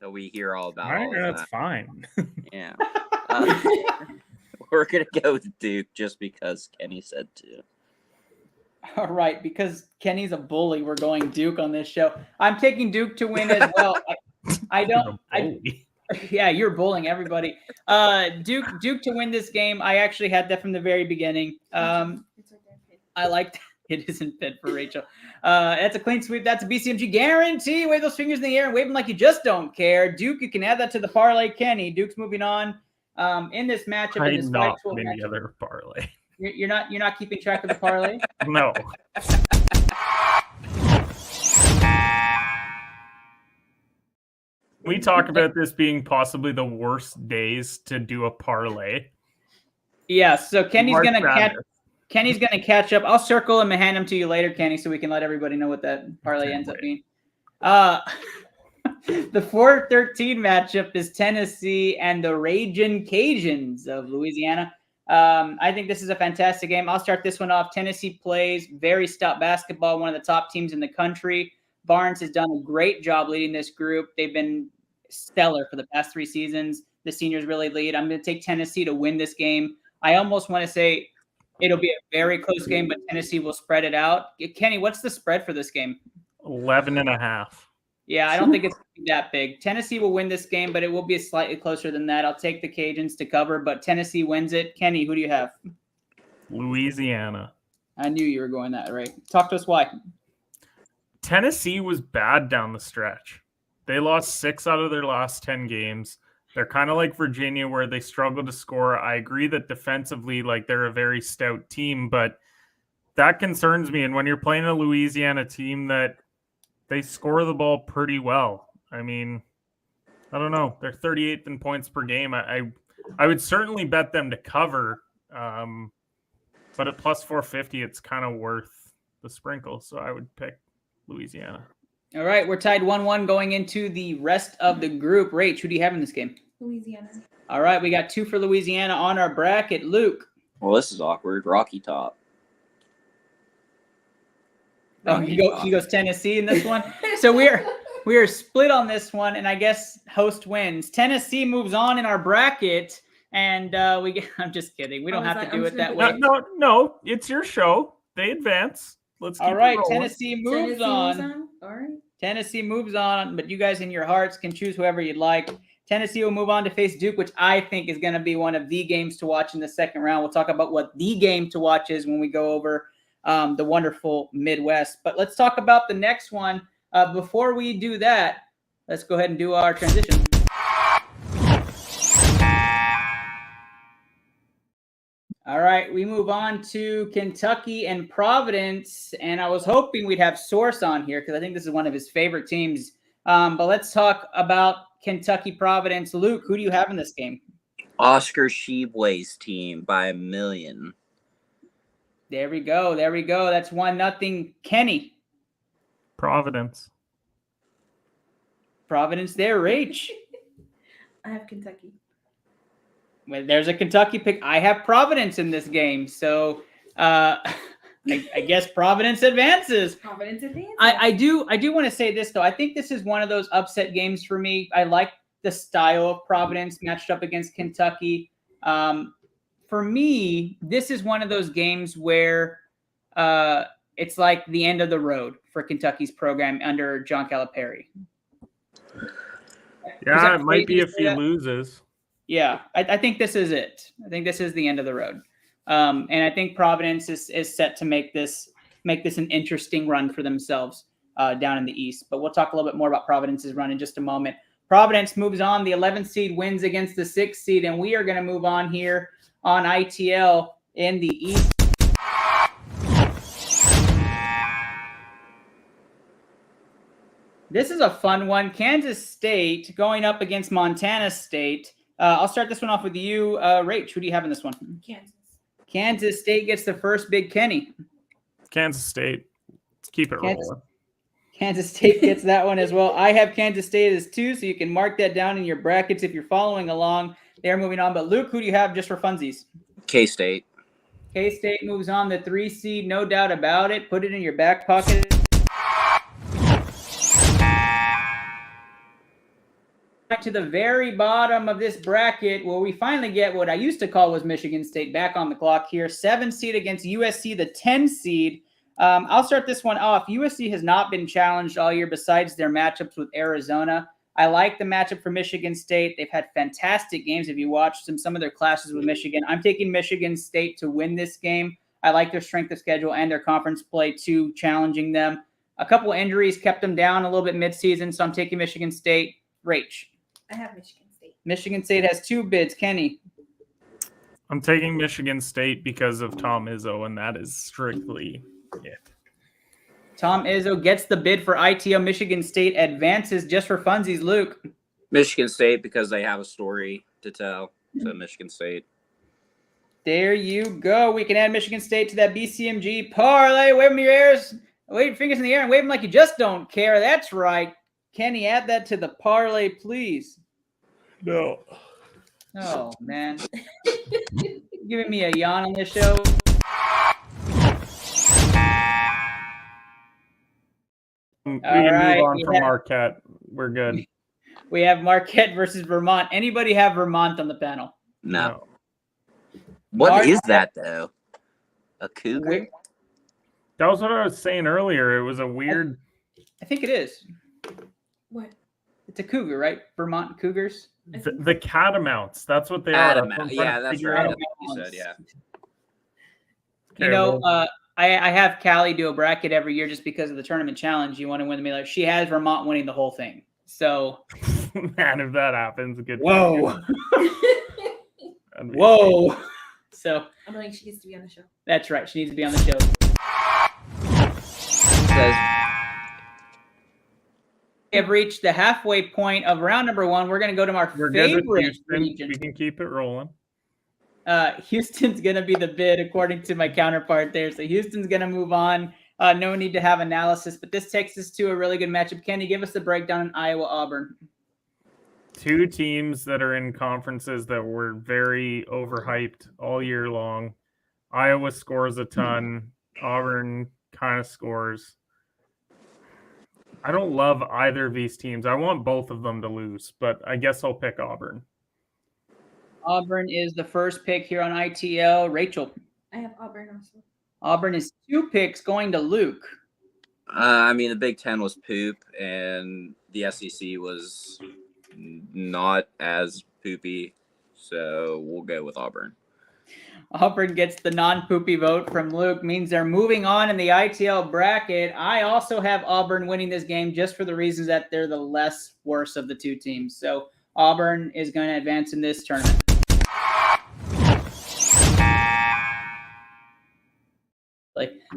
that we hear all about. All right, that's fine. Yeah. We're gonna go with Duke just because Kenny said to. All right, because Kenny's a bully, we're going Duke on this show. I'm taking Duke to win as well. Yeah, you're bullying everybody. Duke to win this game. I actually had that from the very beginning. I liked it isn't fit for Rachel. That's a clean sweep. That's a BCMG guarantee. Wave those fingers in the air and wave them like you just don't care. Duke, you can add that to the parlay. Kenny, Duke's moving on in this matchup. In this not matchup. any other parlay. You're not keeping track of the parlay? No. we talk about this being possibly the worst days to do a parlay? Yeah, so Kenny's March gonna Madness. catch up. I'll circle him and hand him to you later, Kenny, so we can let everybody know what that parlay ends up being. The 4-13 matchup is Tennessee and the Ragin' Cajuns of Louisiana. I think this is a fantastic game. I'll start this one off. Tennessee plays very stout basketball, one of the top teams in the country. Barnes has done a great job leading this group. They've been stellar for the past 3 seasons. The seniors really lead. I'm going to take Tennessee to win this game. I almost want to say it'll be a very close game, but Tennessee will spread it out. Kenny, what's the spread for this game? 11.5. Yeah, I don't think it's that big. Tennessee will win this game, but it will be slightly closer than that. I'll take the Cajuns to cover, but Tennessee wins it. Kenny, who do you have? Louisiana. I knew you were going that right. Talk to us why. Tennessee was bad down the stretch. They lost 6 out of their last 10 games. They're kind of like Virginia where they struggle to score. I agree that defensively, like they're a very stout team, but that concerns me. And when you're playing a Louisiana team that they score the ball pretty well. I mean, I don't know. They're 38th in points per game. I would certainly bet them to cover, but at plus 450, it's kind of worth the sprinkle. So I would pick Louisiana. All right, we're tied 1-1 going into the rest of the group. Rach, who do you have in this game? Louisiana. All right, we got 2 for Louisiana on our bracket. Luke. Well, this is awkward. Rocky Top. Oh, he goes Tennessee in this one. So we are split on this one, and I guess host wins. Tennessee moves on in our bracket, and I'm just kidding. We don't have to do it that way. No, it's your show. They advance. Let's keep All right, it rolling. Tennessee moves on. All right. Tennessee moves on, but you guys in your hearts can choose whoever you'd like. Tennessee will move on to face Duke, which I think is going to be one of the games to watch in the second round. We'll talk about what the game to watch is when we go over the wonderful Midwest. But let's talk about the next one. Before we do that, let's go ahead and do our transition. All right, we move on to Kentucky and Providence, and I was hoping we'd have Source on here because I think this is one of his favorite teams. But let's talk about Kentucky Providence. Luke, who do you have in this game? Oscar Sheboy's team by 1 million. There we go. That's 1-0. Kenny. Providence there, Rach. I have Kentucky. Well, there's a Kentucky pick. I have Providence in this game. So I guess Providence advances. I do want to say this, though. I think this is one of those upset games for me. I like the style of Providence matched up against Kentucky. For me, this is one of those games where it's like the end of the road for Kentucky's program under John Calipari. Yeah, it might be if he loses. Yeah, I think this is it. I think this is the end of the road. And I think Providence is set to make this an interesting run for themselves down in the East. But we'll talk a little bit more about Providence's run in just a moment. Providence moves on. The 11th seed wins against the 6th seed, and we are going to move on here on ITL in the East. This is a fun one. Kansas State going up against Montana State. I'll start this one off with you, Rach. Who do you have in this one? Kansas State gets the first big Kenny. Kansas State. Let's keep it rolling. Kansas State gets that one as well. I have Kansas State as 2, so you can mark that down in your brackets if you're following along. They're moving on. But Luke, who do you have just for funsies? K-State. K-State moves on, the 3 seed, no doubt about it. Put it in your back pocket. To the very bottom of this bracket where we finally get what I used to call was Michigan State back on the clock here. 7 seed against USC, the 10 seed. I'll start this one off. USC has not been challenged all year besides their matchups with Arizona. I like the matchup for Michigan State. They've had fantastic games. If you watched some of their clashes with Michigan, I'm taking Michigan State to win this game. I like their strength of schedule and their conference play too, challenging them. A couple of injuries kept them down a little bit midseason, so I'm taking Michigan State. Rach. I have Michigan State. Michigan State has 2 bids. Kenny. I'm taking Michigan State because of Tom Izzo, and that is strictly it. Tom Izzo gets the bid for ITL. Michigan State advances just for funsies. Luke. Michigan State, because they have a story to tell. So Michigan State. There you go. We can add Michigan State to that BCMG parlay. Wave them your ears, wave your fingers in the air, and wave them like you just don't care. That's right. Kenny, add that to the parlay, please. No. Oh man, giving me a yawn on this show. We All can right, move on we from have- Marquette. We're good. We have Marquette versus Vermont. Anybody have Vermont on the panel? No. What is that though? A cougar? That was what I was saying earlier. It was a weird. I think it is. What? It's a cougar, right? Vermont Cougars. The catamounts. That's what they Catamount. are. Yeah, that's right. That's what you said, yeah. You know, I have Callie do a bracket every year just because of the tournament challenge. You want to win the Miller. She has Vermont winning the whole thing. So, man, if that happens, good. Whoa. Whoa. So I'm like, she gets to be on the show. That's right. She needs to be on the show. We have reached the halfway point of round number 1. We're going to go to our favorite region. We can keep it rolling. Houston's going to be the bid, according to my counterpart there. So Houston's going to move on. No need to have analysis, but this takes us to a really good matchup. Kenny, give us the breakdown in Iowa-Auburn. Two teams that are in conferences that were very overhyped all year long. Iowa scores a ton. Auburn kind of scores. I don't love either of these teams. I want both of them to lose, but I guess I'll pick Auburn. Auburn is the first pick here on ITL. Rachel. I have Auburn also. Auburn is 2 picks going to Luke. I mean, the Big Ten was poop, and the SEC was not as poopy, so we'll go with Auburn. Auburn gets the non-poopy vote from Luke, means they're moving on in the ITL bracket. I also have Auburn winning this game just for the reasons that they're the less worse of the two teams. So Auburn is going to advance in this tournament.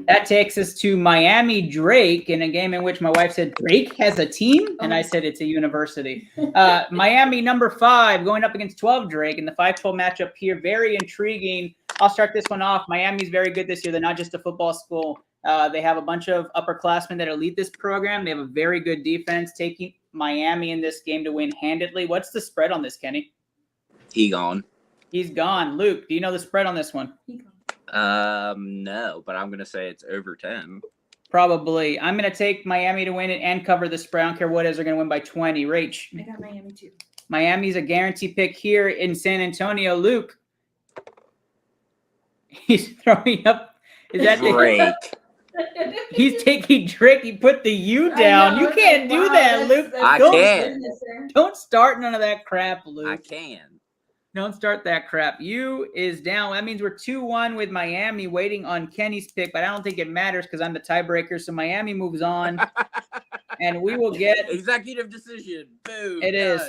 That takes us to Miami Drake in a game in which my wife said Drake has a team, and I said it's a university. Miami number 5 going up against 12 Drake in the 5-12 matchup here. Very intriguing. I'll start this one off. Miami's very good this year. They're not just a football school. They have a bunch of upperclassmen that lead this program. They have a very good defense, taking Miami in this game to win handedly. What's the spread on this, Kenny? He gone. He's gone. Luke, do you know the spread on this one? No, but I'm going to say it's over 10. Probably. I'm going to take Miami to win it and cover the spread. I don't care what it is. They're going to win by 20. Rach. I got Miami too. Miami's a guarantee pick here in San Antonio. Luke. He's throwing up. Is that Drake? He's taking Drake. He put the U down. You can't do that, Luke. I can. Don't start none of that crap, Luke. I can. Don't start that crap. U is down. That means we're 2-1 with Miami, waiting on Kenny's pick, but I don't think it matters because I'm the tiebreaker. So Miami moves on, and we will get executive decision. Boom. It is.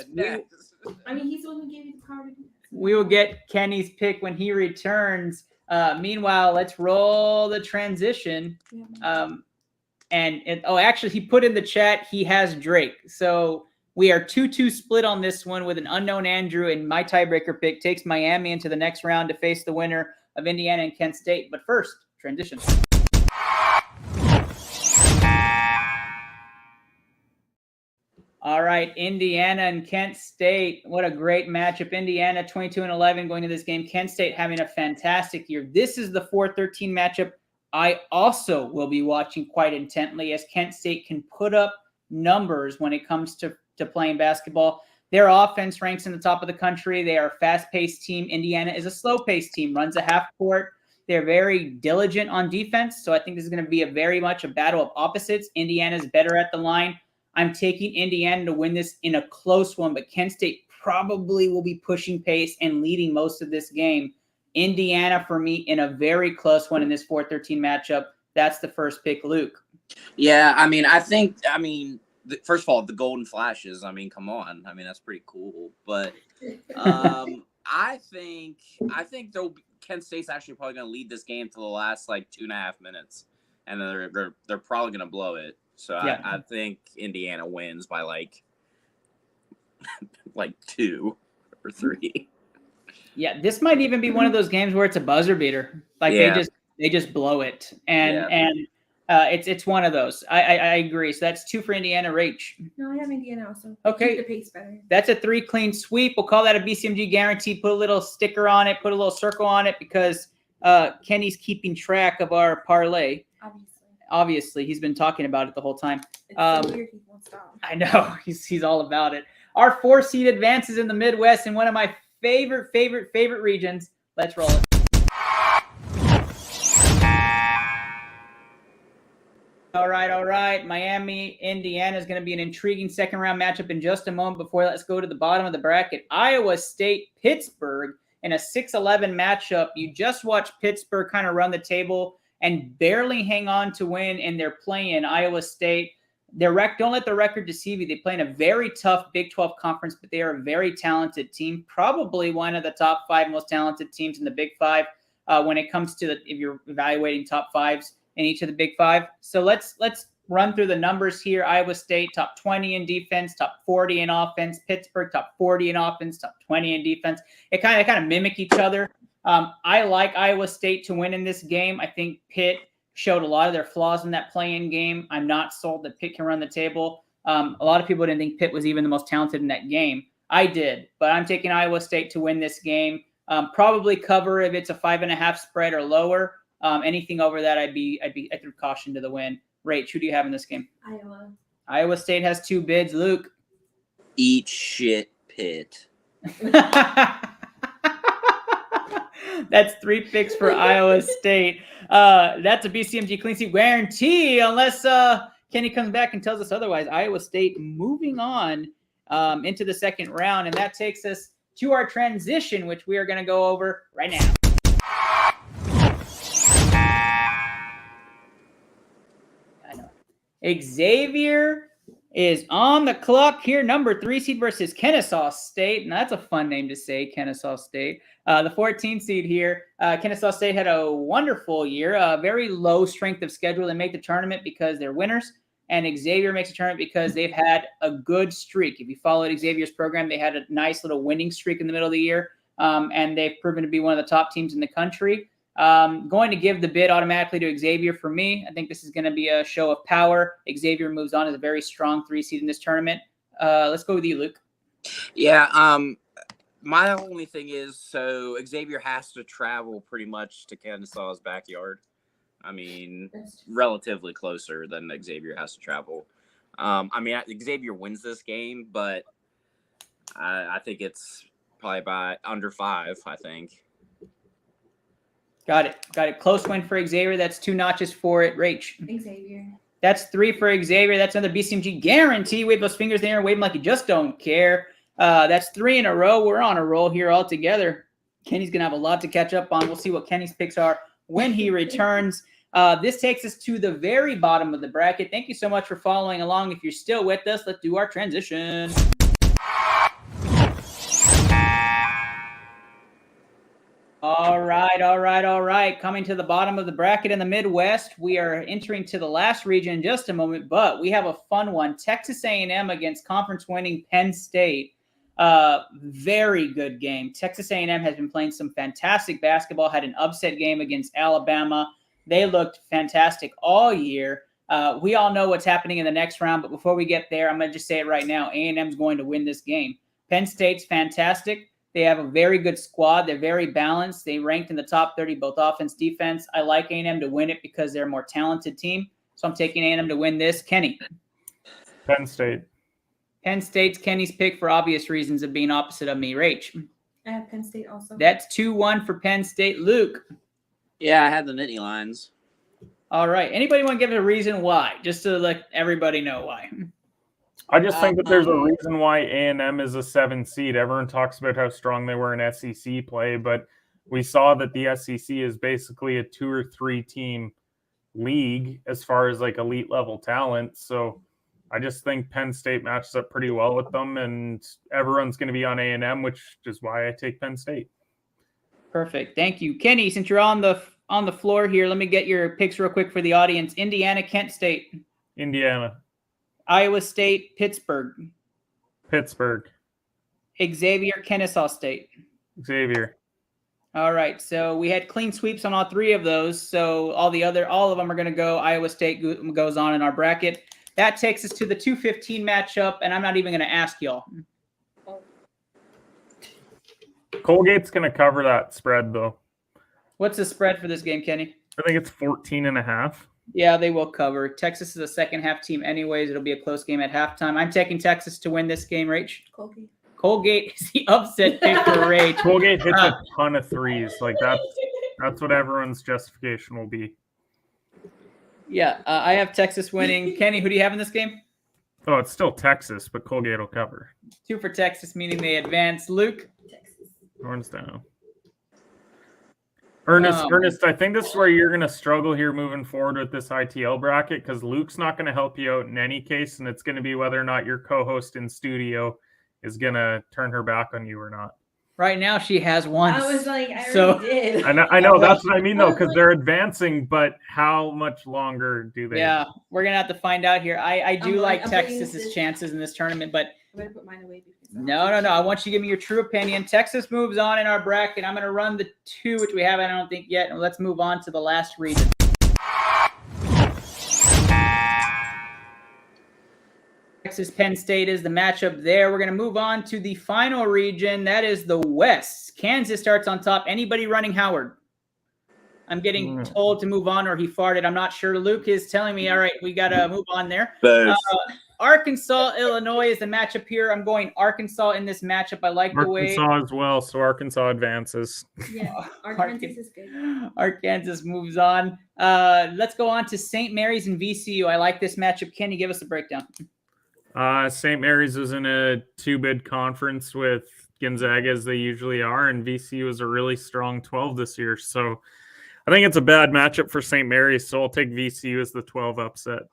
I mean, he's the one who gave you the power to do that. We will get Kenny's pick when he returns. Meanwhile, let's roll the transition. Actually, he put in the chat he has Drake. So we are 2-2 split on this one with an unknown Andrew, and my tiebreaker pick takes Miami into the next round to face the winner of Indiana and Kent State. But first, transition. All right, Indiana and Kent State. What a great matchup. Indiana 22-11 going to this game. Kent State having a fantastic year. This is the 4-13 matchup I also will be watching quite intently, as Kent State can put up numbers when it comes to playing basketball. Their offense ranks in the top of the country. They are a fast-paced team. Indiana is a slow-paced team, runs a half court. They're very diligent on defense, so I think this is going to be very much a battle of opposites. Indiana's better at the line. I'm taking Indiana to win this in a close one, but Kent State probably will be pushing pace and leading most of this game. Indiana, for me, in a very close one in this 4-13 matchup. That's the first pick, Luke. Yeah, first of all, the Golden Flashes. I mean, come on. I mean, that's pretty cool. But I think Kent State's actually probably going to lead this game to the last 2.5 minutes, and then they're probably going to blow it. So yeah. I think Indiana wins by like 2 or 3. Yeah, this might even be one of those games where it's a buzzer beater. Like Yeah. they just blow it, and Yeah. it's one of those. I agree. So that's 2 for Indiana. Rach. No, I have Indiana also. Okay. Keep the pace better. That's a 3 clean sweep. We'll call that a BCMG guarantee. Put a little sticker on it. Put a little circle on it because Kenny's keeping track of our parlay. Obviously, he's been talking about it the whole time. It's so weird he won't stop. I know he's all about it. Our 4 seed advances in the Midwest in one of my favorite regions. Let's roll it. All right. Miami, Indiana is going to be an intriguing second round matchup in just a moment. Before let's go to the bottom of the bracket. Iowa State, Pittsburgh in a 6-11 matchup. You just watched Pittsburgh kind of run the table and barely hang on to win, and they're playing Iowa State. Don't let the record deceive you. They play in a very tough Big 12 conference, but they are a very talented team. Probably one of the top 5 most talented teams in the Big 5 when it comes to if you're evaluating top 5s in each of the Big 5. So let's run through the numbers here. Iowa State top 20 in defense, top 40 in offense. Pittsburgh top 40 in offense, top 20 in defense. It kind of mimic each other. I like Iowa State to win in this game. I think Pitt showed a lot of their flaws in that play-in game. I'm not sold that Pitt can run the table. A lot of people didn't think Pitt was even the most talented in that game. I did, but I'm taking Iowa State to win this game. Probably cover if it's a 5.5 spread or lower. Anything over that, I threw caution to the wind. Rach, who do you have in this game? Iowa. Iowa State has 2 bids. Luke. Eat shit, Pitt. That's 3 picks for Iowa State. That's a BCMG clean sweep guarantee unless Kenny comes back and tells us otherwise. Iowa State moving on into the second round, and that takes us to our transition, which we are going to go over right now. Xavier is on the clock here. Number 3 seed versus Kennesaw State. And that's a fun name to say, Kennesaw State. The 14 seed here. Kennesaw State had a wonderful year. A very low strength of schedule. They make the tournament because they're winners. And Xavier makes a tournament because they've had a good streak. If you followed Xavier's program, they had a nice little winning streak in the middle of the year. And they've proven to be one of the top teams in the country. Going to give the bid automatically to Xavier for me. I think this is going to be a show of power. Xavier moves on as a very strong 3 seed in this tournament. Let's go with you, Luke. Yeah. My only thing is, so Xavier has to travel pretty much to Kennesaw's backyard. I mean, relatively closer than Xavier has to travel. I mean, Xavier wins this game, but I think it's probably by under 5, I think. Got it. Close win for Xavier. That's 2 notches for it. Rach. Xavier. That's 3 for Xavier. That's another BCMG guarantee. Wave those fingers there and wave them like you just don't care. That's 3 in a row. We're on a roll here all together. Kenny's going to have a lot to catch up on. We'll see what Kenny's picks are when he returns. This takes us to the very bottom of the bracket. Thank you so much for following along. If you're still with us, let's do our transition. All right. Coming to the bottom of the bracket in the Midwest, we are entering to the last region in just a moment, but we have a fun one. Texas A&M against conference-winning Penn State. Very good game. Texas A&M has been playing some fantastic basketball, had an upset game against Alabama. They looked fantastic all year. We all know what's happening in the next round, but before we get there, I'm going to just say it right now. A&M's going to win this game. Penn State's fantastic. They have a very good squad. They're very balanced. They ranked in the top 30, both offense, defense. I like A&M to win it because they're a more talented team. So I'm taking A&M to win this. Kenny. Penn State. Penn State's Kenny's pick for obvious reasons of being opposite of me. Rach. I have Penn State also. That's 2-1 for Penn State. Luke. Yeah, I had the Nittany Lions. All right. Anybody want to give it a reason why? Just to let everybody know why. I just think that there's a reason why A&M is a 7 seed. Everyone talks about how strong they were in SEC play, but we saw that the SEC is basically a 2 or 3 team league as far as like elite level talent. So I just think Penn State matches up pretty well with them, and everyone's going to be on A&M, which is why I take Penn State. Perfect. Thank you. Kenny, since you're on the floor here, let me get your picks real quick for the audience. Indiana, Kent State. Indiana. Iowa State, Pittsburgh. Pittsburgh. Xavier, Kennesaw State. Xavier. All right, so we had clean sweeps on all three of those. So all of them are going to go. Iowa State goes on in our bracket. That takes us to the 2:15 matchup, and I'm not even going to ask y'all. Colgate's going to cover that spread, though. What's the spread for this game, Kenny? I think it's 14.5. Yeah, they will cover. Texas is a second-half team anyways. It'll be a close game at halftime. I'm taking Texas to win this game, Rach. Colgate is the upset pick for Rach. Colgate hits a ton of threes. Like that's what everyone's justification will be. Yeah, I have Texas winning. Kenny, who do you have in this game? Oh, it's still Texas, but Colgate will cover. 2 for Texas, meaning they advance. Luke? Horns down. Ernest, I think this is where you're going to struggle here moving forward with this ITL bracket because Luke's not going to help you out in any case, and it's going to be whether or not your co-host in studio is going to turn her back on you or not. Right now, she has once. I was like, I already did. I know. That's what I mean, though, because they're advancing, but how much longer do they? Yeah, we're going to have to find out here. I do like Texas's chances in this tournament, but I'm going to put mine away. No. I want you to give me your true opinion. Texas moves on in our bracket. I'm going to run the 2, which we haven't, I don't think, yet. And let's move on to the last region. Texas Penn State is the matchup there. We're going to move on to the final region. That is the West. Kansas starts on top. Anybody running Howard? I'm getting told to move on, or he farted. I'm not sure. Luke is telling me, all right, we got to move on there. Arkansas, Illinois is the matchup here. I'm going Arkansas in this matchup. I like the way. Arkansas as well, so Arkansas advances. Yeah, Arkansas is good. Arkansas moves on. Let's go on to St. Mary's and VCU. I like this matchup. Can you give us a breakdown? St. Mary's is in a 2-bid conference with Gonzaga, as they usually are, and VCU is a really strong 12 this year. So I think it's a bad matchup for St. Mary's, so I'll take VCU as the 12 upset.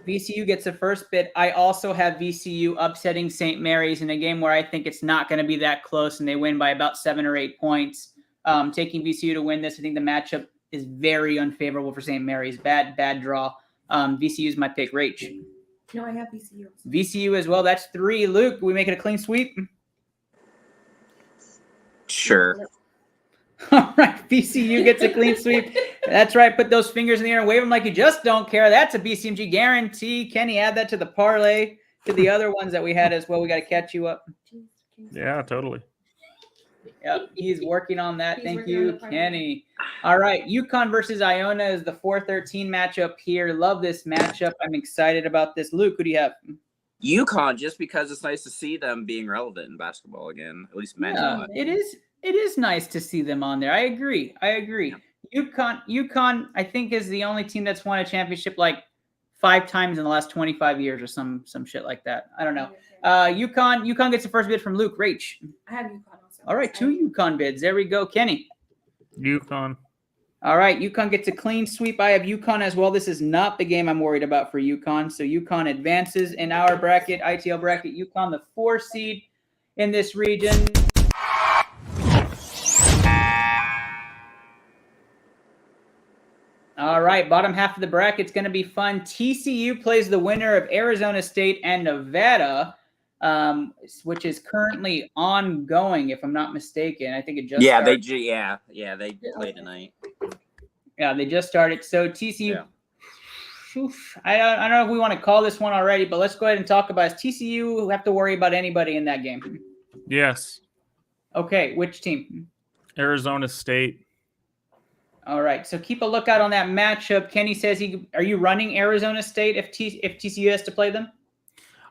VCU gets the first bid. I also have VCU upsetting St. Mary's in a game where I think it's not going to be that close, and they win by about 7 or 8 points. Taking VCU to win this, I think the matchup is very unfavorable for St. Mary's. Bad draw. VCU is my pick. Rach. No, I have VCU. VCU as well. That's 3. Luke, we make it a clean sweep? Sure. All right, VCU gets a clean sweep. That's right. Put those fingers in the air and wave them like you just don't care. That's a BCMG guarantee. Kenny, add that to the parlay, to the other ones that we had as well. We got to catch you up. Yeah, totally. Yep, he's working on that. Thank you, Kenny. All right, UConn versus Iona is the 4-13 matchup here. Love this matchup. I'm excited about this. Luke, who do you have? UConn, just because it's nice to see them being relevant in basketball again, at least men. Yeah, it is nice to see them on there. I agree. UConn, I think, is the only team that's won a championship like 5 times in the last 25 years or some shit like that. I don't know. UConn gets the first bid from Luke. Rach. I have UConn also. All right, 2 UConn bids. There we go. Kenny. UConn. All right, UConn gets a clean sweep. I have UConn as well. This is not the game I'm worried about for UConn. So UConn advances in our bracket, ITL bracket. UConn, the 4 seed in this region. All right, bottom half of the bracket is going to be fun. TCU plays the winner of Arizona State and Nevada, which is currently ongoing, if I'm not mistaken. I think it just started. They play tonight. Yeah, they just started. So TCU, I don't know if we want to call this one already, but let's go ahead and talk about it. Is TCU have to worry about anybody in that game? Yes. Okay, which team? Arizona State. All right, so keep a lookout on that matchup. Kenny says are you running Arizona State if TCU has to play them?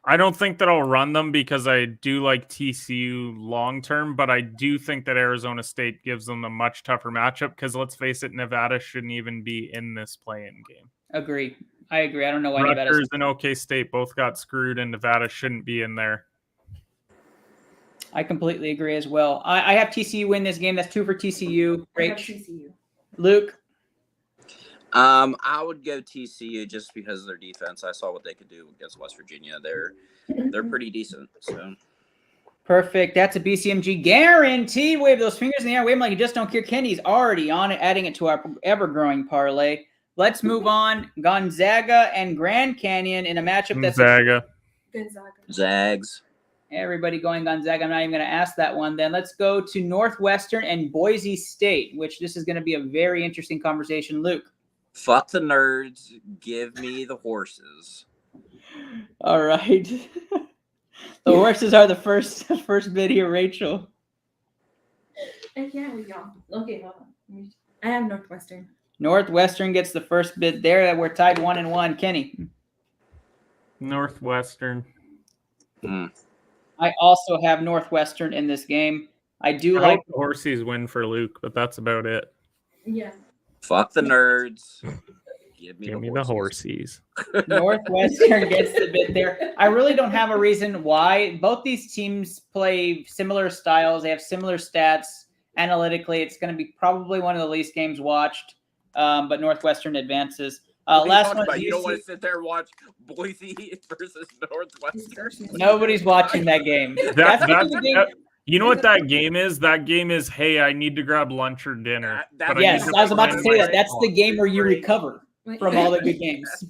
I don't think that I'll run them because I do like TCU long term, but I do think that Arizona State gives them a much tougher matchup because let's face it, Nevada shouldn't even be in this play-in game. Agree. I agree. I don't know why Rutgers and OK State both got screwed, and Nevada shouldn't be in there. I completely agree as well. I have TCU win this game. That's 2 for TCU. Great. TCU. Luke? I would go TCU just because of their defense. I saw what they could do against West Virginia. They're pretty decent. So perfect. That's a BCMG guarantee. Wave those fingers in the air. Wave them like you just don't care. Kenny's already on it, adding it to our ever-growing parlay. Let's move on. Gonzaga and Grand Canyon in a matchup that's Gonzaga. Zags. Everybody going Gonzaga. I'm not even going to ask that one. Then let's go to Northwestern and Boise State, which this is going to be a very interesting conversation. Luke. Fuck the nerds. Give me the horses. All right. The horses are the first bid here, Rachel. Yeah, we go. Okay, hold on. I have Northwestern. Northwestern gets the first bid there. We're tied 1-1. Kenny. Northwestern. I also have Northwestern in this game. I like the horses win for Luke, but that's about it. Yeah. Fuck the nerds. Give me the horses. Northwestern gets the bid there. I really don't have a reason why. Both these teams play similar styles. They have similar stats. Analytically, it's going to be probably one of the least games watched, but Northwestern advances. Last one. You don't want to sit there and watch Boise versus Northwestern. Nobody's watching that game. You know what that game is? That game is, hey, I need to grab lunch or dinner. Yes, I was about to say that. That's the game where you recover from all the good games.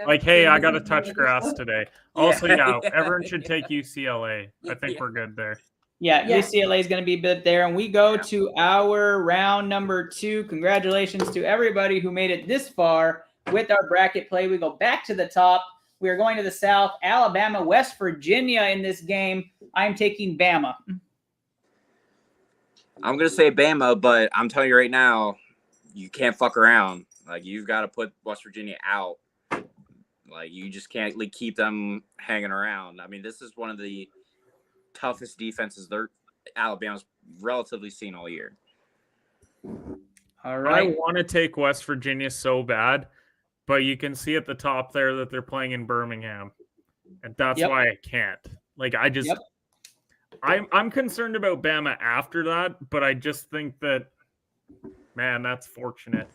Like, hey, I got to touch grass today. Also, everyone should take UCLA. I think we're good there. Yeah, UCLA is going to be a bit there. And we go to our round number 2. Congratulations to everybody who made it this far with our bracket play. We go back to the top. We are going to the south. Alabama, West Virginia in this game. I'm taking Bama. I'm going to say Bama, but I'm telling you right now, you can't fuck around. Like, you've got to put West Virginia out. Like, you just can't keep them hanging around. I mean, this is one of the toughest defenses Alabama's relatively seen all year. All right. I want to take West Virginia so bad, but you can see at the top there that they're playing in Birmingham, and that's why I can't. Like, I just, I'm concerned about Bama after that, but I just think that, man, that's fortunate.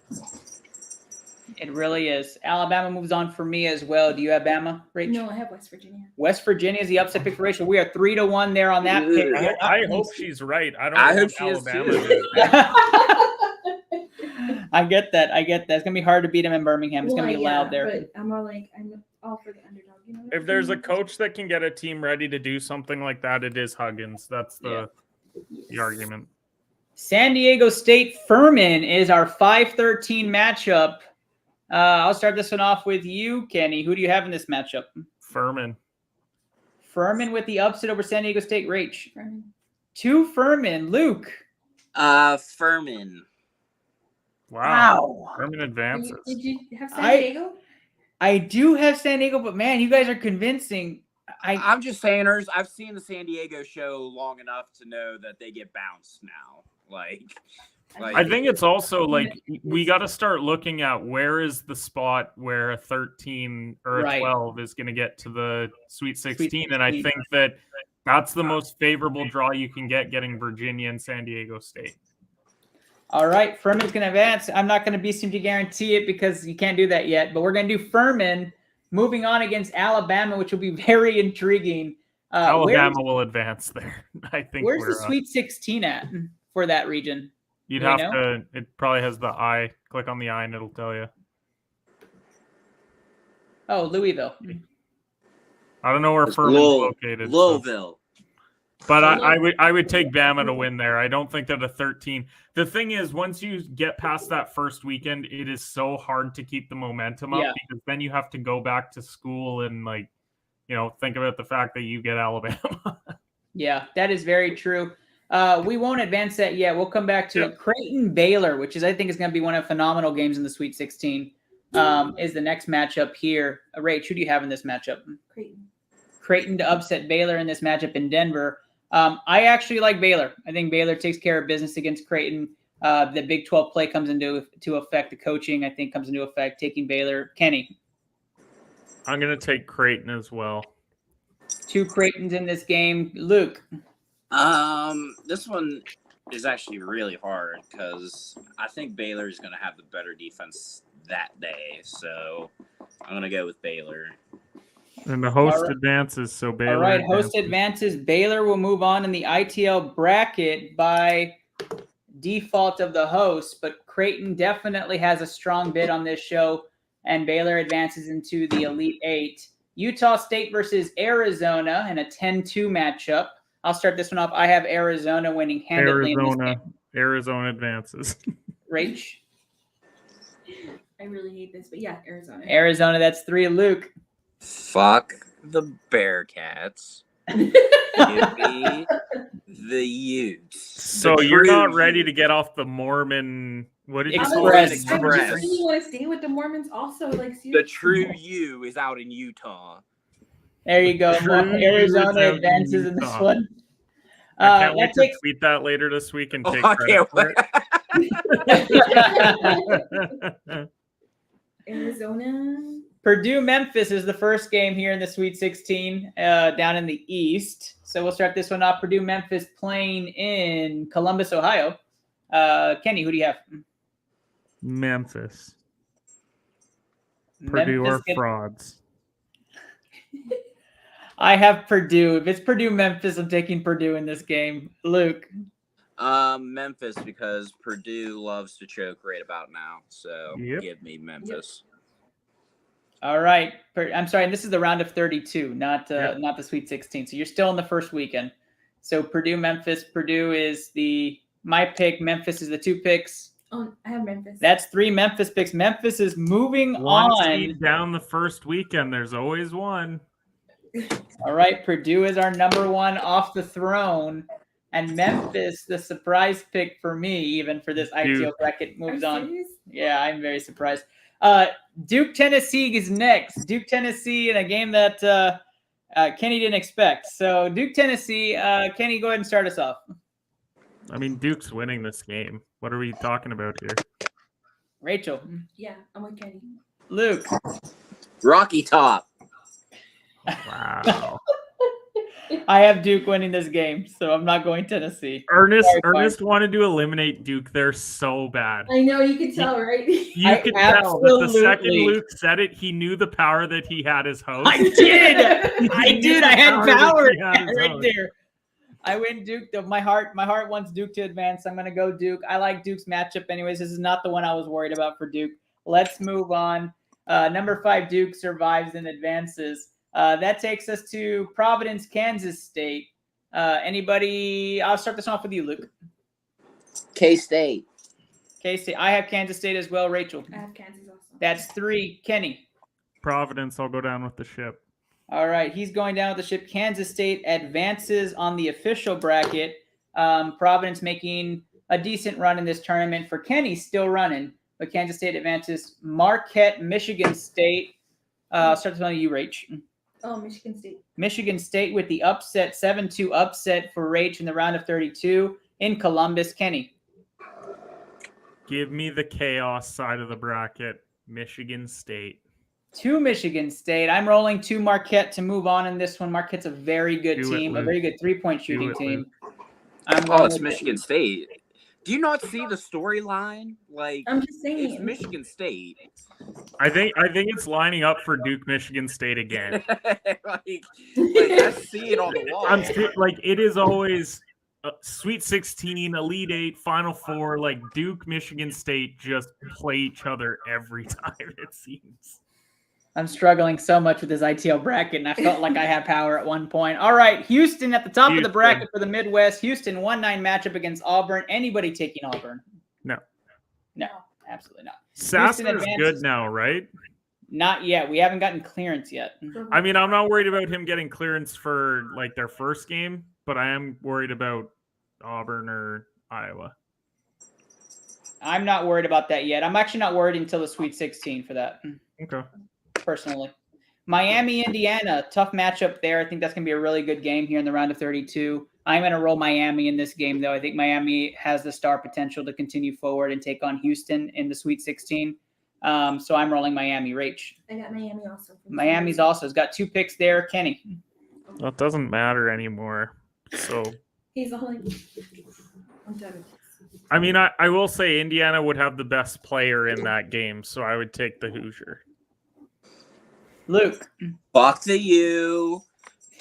It really is. Alabama moves on for me as well. Do you have Bama, Rach? No, I have West Virginia. West Virginia is the upset pick for Rachel. We are 3-1 there on that pick. I hope she's right. I hope she Alabama is too. I get that. It's gonna be hard to beat them in Birmingham. It's gonna be loud there. But I'm all for the underdog. You know, if there's a coach that can get a team ready to do something like that, it is Huggins. That's the argument. San Diego State Furman is our 5-13 matchup. I'll start this one off with you, Kenny. Who do you have in this matchup? Furman. Furman with the upset over San Diego State. Rach. Furman. 2 Furman. Luke. Furman. Wow. Furman advances. Did you have San Diego? I do have San Diego, but man, you guys are convincing. I'm just saying, I've seen the San Diego show long enough to know that they get bounced now. Like I think it's also like we got to start looking at where is the spot where a 13 or a 12 is going to get to the Sweet 16. And I think that that's the most favorable draw you can get, getting Virginia and San Diego State. All right. Furman's going to advance. I'm not going to be to guarantee it because you can't do that yet, but we're going to do Furman moving on against Alabama, which will be very intriguing. Alabama will advance there. I think. Where's the Sweet 16 at for that region? You'd have to, it probably has the I. Click on the I and it'll tell you. Oh, Louisville. I don't know where Furman's located. Louisville. But I would take Bama to win there. I don't think that a 13. The thing is, once you get past that first weekend, it is so hard to keep the momentum up because then you have to go back to school and think about the fact that you get Alabama. Yeah, that is very true. We won't advance that yet. We'll come back to it. Creighton Baylor, which I think is going to be one of phenomenal games in the Sweet 16, is the next matchup here. Rach, who do you have in this matchup? Creighton to upset Baylor in this matchup in Denver. I actually like Baylor. I think Baylor takes care of business against Creighton. The Big 12 play comes into effect. The coaching, I think, comes into effect, taking Baylor. Kenny. I'm going to take Creighton as well. 2 Creightons in this game. Luke. This one is actually really hard because I think Baylor is going to have the better defense that day. So I'm going to go with Baylor. And the host advances, so Baylor. All right, host advances. Baylor will move on in the ITL bracket by default of the host, but Creighton definitely has a strong bid on this show, and Baylor advances into the Elite 8. Utah State versus Arizona in a 10-2 matchup. I'll start this one off. I have Arizona winning handedly in this game. Arizona advances. Rach? I really hate this, but yeah, Arizona. Arizona, that's 3. Luke? Fuck the Bearcats. Give me the Utes. So you're not ready to get off the Mormon... What did you call it? I just really want to stay with the Mormons also. Like, seriously. The true U is out in Utah. There you go. Arizona advances in this one. I can't wait to tweet that later this week and take credit for it. Arizona. Purdue Memphis is the first game here in the Sweet 16 down in the East. So we'll start this one off. Purdue Memphis playing in Columbus, Ohio. Kenny, who do you have? Memphis. Purdue are frauds. I have Purdue. If it's Purdue Memphis, I'm taking Purdue in this game. Luke. Memphis, because Purdue loves to choke right about now. So give me Memphis. All right. I'm sorry. And this is the round of 32, not the Sweet 16. So you're still in the first weekend. So Purdue, Memphis. Purdue is my pick. Memphis is the 2 picks. Oh, I have Memphis. That's 3 Memphis picks. Memphis is moving on. Seed down the first weekend. There's always one. All right. Purdue is our number 1 off the throne. And Memphis, the surprise pick for me, even for this ITL bracket, moves on. Serious? Yeah, I'm very surprised. Duke, Tennessee is next. Duke, Tennessee in a game that Kenny didn't expect. So Duke, Tennessee, Kenny, go ahead and start us off. I mean, Duke's winning this game. What are we talking about here? Rachel. Yeah, I'm with Kenny. Luke. Rocky Top. Wow. I have Duke winning this game, so I'm not going Tennessee. Ernest wanted to eliminate Duke. They're so bad. I know, you can tell, right? You could tell that the second Luke said it, he knew the power that he had as host. I did. I had power right there. I win Duke. My heart wants Duke to advance. I'm going to go Duke. I like Duke's matchup anyways. This is not the one I was worried about for Duke. Let's move on. Number 5, Duke survives and advances. That takes us to Providence, Kansas State. Anybody? I'll start this off with you, Luke. K-State. K-State. I have Kansas State as well. Rachel. I have Kansas also. That's 3. Kenny. Providence. I'll go down with the ship. All right. He's going down with the ship. Kansas State advances on the official bracket. Providence making a decent run in this tournament. For Kenny, still running, but Kansas State advances. Marquette, Michigan State. Start with you, Rach. Oh, Michigan State. Michigan State with the upset, 7-2 upset for Rach in the round of 32 in Columbus. Kenny. Give me the chaos side of the bracket. Michigan State. 2 Michigan State. I'm rolling 2 Marquette to move on in this one. Marquette's a very good team, a very good 3-point shooting team. It's Michigan State. Do you not see the storyline? Like, I'm just saying, it's Michigan State. I think it's lining up for Duke, Michigan State again. like I see it on the wall. It is always Sweet 16, Elite 8, Final 4. Like Duke, Michigan State just play each other every time, it seems. I'm struggling so much with this ITL bracket, and I felt like I had power at one point. All right, Houston at the top of the bracket for the Midwest. Houston 1-9 matchup against Auburn. Anybody taking Auburn? No, absolutely not. Sasser's good now, right? Not yet. We haven't gotten clearance yet. I mean, I'm not worried about him getting clearance for like their first game, but I am worried about Auburn or Iowa. I'm not worried about that yet. I'm actually not worried until the Sweet 16 for that. Okay. Personally. Miami, Indiana, tough matchup there. I think that's going to be a really good game here in the round of 32. I'm going to roll Miami in this game, though. I think Miami has the star potential to continue forward and take on Houston in the Sweet 16. So I'm rolling Miami. Rach. I got Miami also. Miami's also has got 2 picks there. Kenny. Well, it doesn't matter anymore. So he's all like, I'm done. I mean, I will say Indiana would have the best player in that game, so I would take the Hoosier. Luke. Fuck the U.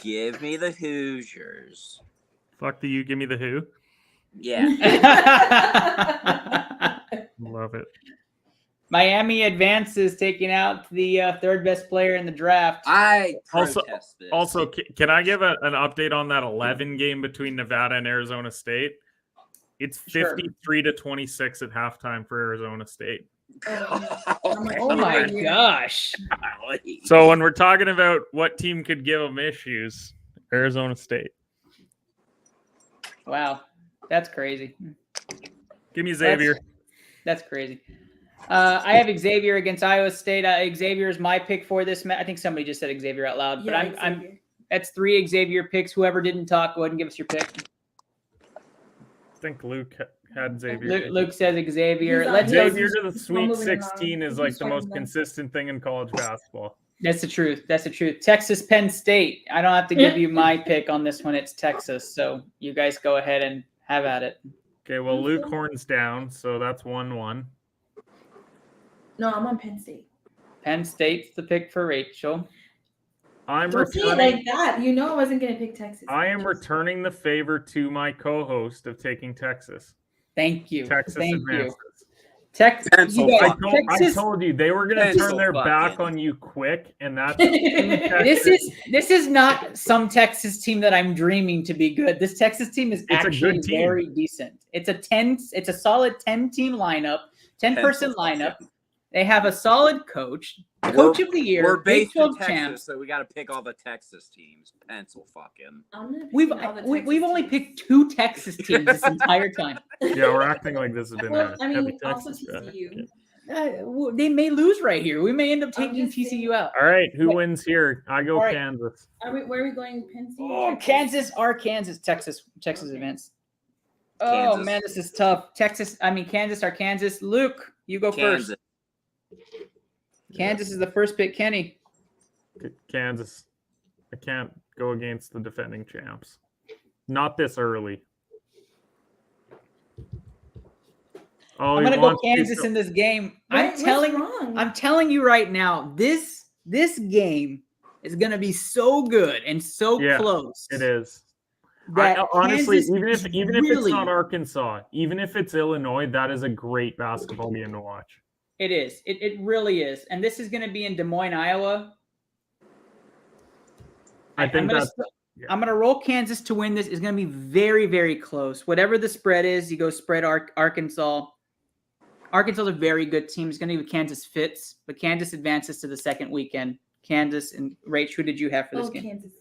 Give me the Hoosiers. Fuck the U. Give me the who? Yeah. Love it. Miami advances, taking out the third best player in the draft. I Also, protest this. also, can I give an update on that 11 game between Nevada and Arizona State? It's 53-26 at halftime for Arizona State. Oh my gosh. So when we're talking about what team could give them issues, Arizona State. Wow, that's crazy. Give me Xavier. That's crazy. I have Xavier against Iowa State. Xavier is my pick for this match. I think somebody just said Xavier out loud, but I'm that's 3 Xavier picks. Whoever didn't talk, go ahead and give us your pick. I think Luke had Xavier. Luke says Xavier. Xavier to the Sweet 16 is like the most consistent thing in college basketball. That's the truth. That's the truth. Texas, Penn State. I don't have to give you my pick on this one. It's Texas. So you guys go ahead and have at it. Okay, well, Luke Horn's down, so that's 1-1. No, I'm on Penn State. Penn State's the pick for Rachel. Don't say it like that. You know I wasn't going to pick Texas. I am returning the favor to my co-host of taking Texas. Thank you. Texas advances. Texas. I told you they were going to turn their back on you quick, and that's this is not some Texas team that I'm dreaming to be good. This Texas team is actually very decent. It's a solid 10-team lineup, 10-person lineup. They have a solid coach, coach of the year. We're based in Texas, champs. so we got to pick all the Texas teams. Pencil fucking. We've only picked 2 Texas teams this entire time. Yeah, we're acting like this has been a heavy Texas TCU. They may lose right here. We may end up taking TCU out. All right, who wins here? I go Kansas. Where are we going? Penn State? Oh, Kansas, Texas advance. Oh man, this is tough. Kansas, Kansas. Luke, you go first. Kansas is the first pick. Kenny. Kansas. I can't go against the defending champs. Not this early. Oh, I'm gonna go Kansas in this game. I'm telling you right now, this game is gonna be so good and so close. It is. Honestly, even if it's not Arkansas, even if it's Illinois, that is a great basketball game to watch. It is. It really is. And this is going to be in Des Moines, Iowa. I'm going to roll Kansas to win this. It's going to be very, very close. Whatever the spread is, you go spread Arkansas. Arkansas is a very good team. It's going to be Kansas fits, but Kansas advances to the second weekend. Kansas and Rach, who did you have for this game? Kansas.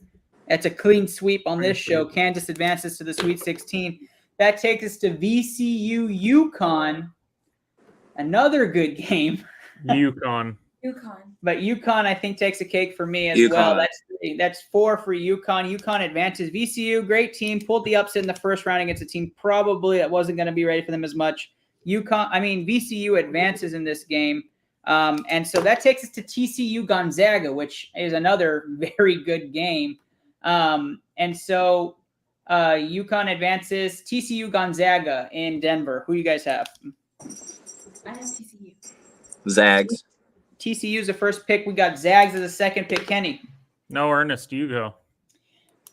That's a clean sweep on this show. Kansas advances to the Sweet 16. That takes us to VCU UConn. Another good game. UConn. But UConn, I think, takes a cake for me as well. That's 4 for UConn. UConn advances. VCU, great team. Pulled the upset in the first round against a team probably that wasn't going to be ready for them as much. VCU advances in this game. And so that takes us to TCU Gonzaga, which is another very good game. And so UConn advances. TCU Gonzaga in Denver. Who you guys have? I have TCU. Zags. TCU is the first pick. We got Zags as the second pick. Kenny. No, Ernest, you go.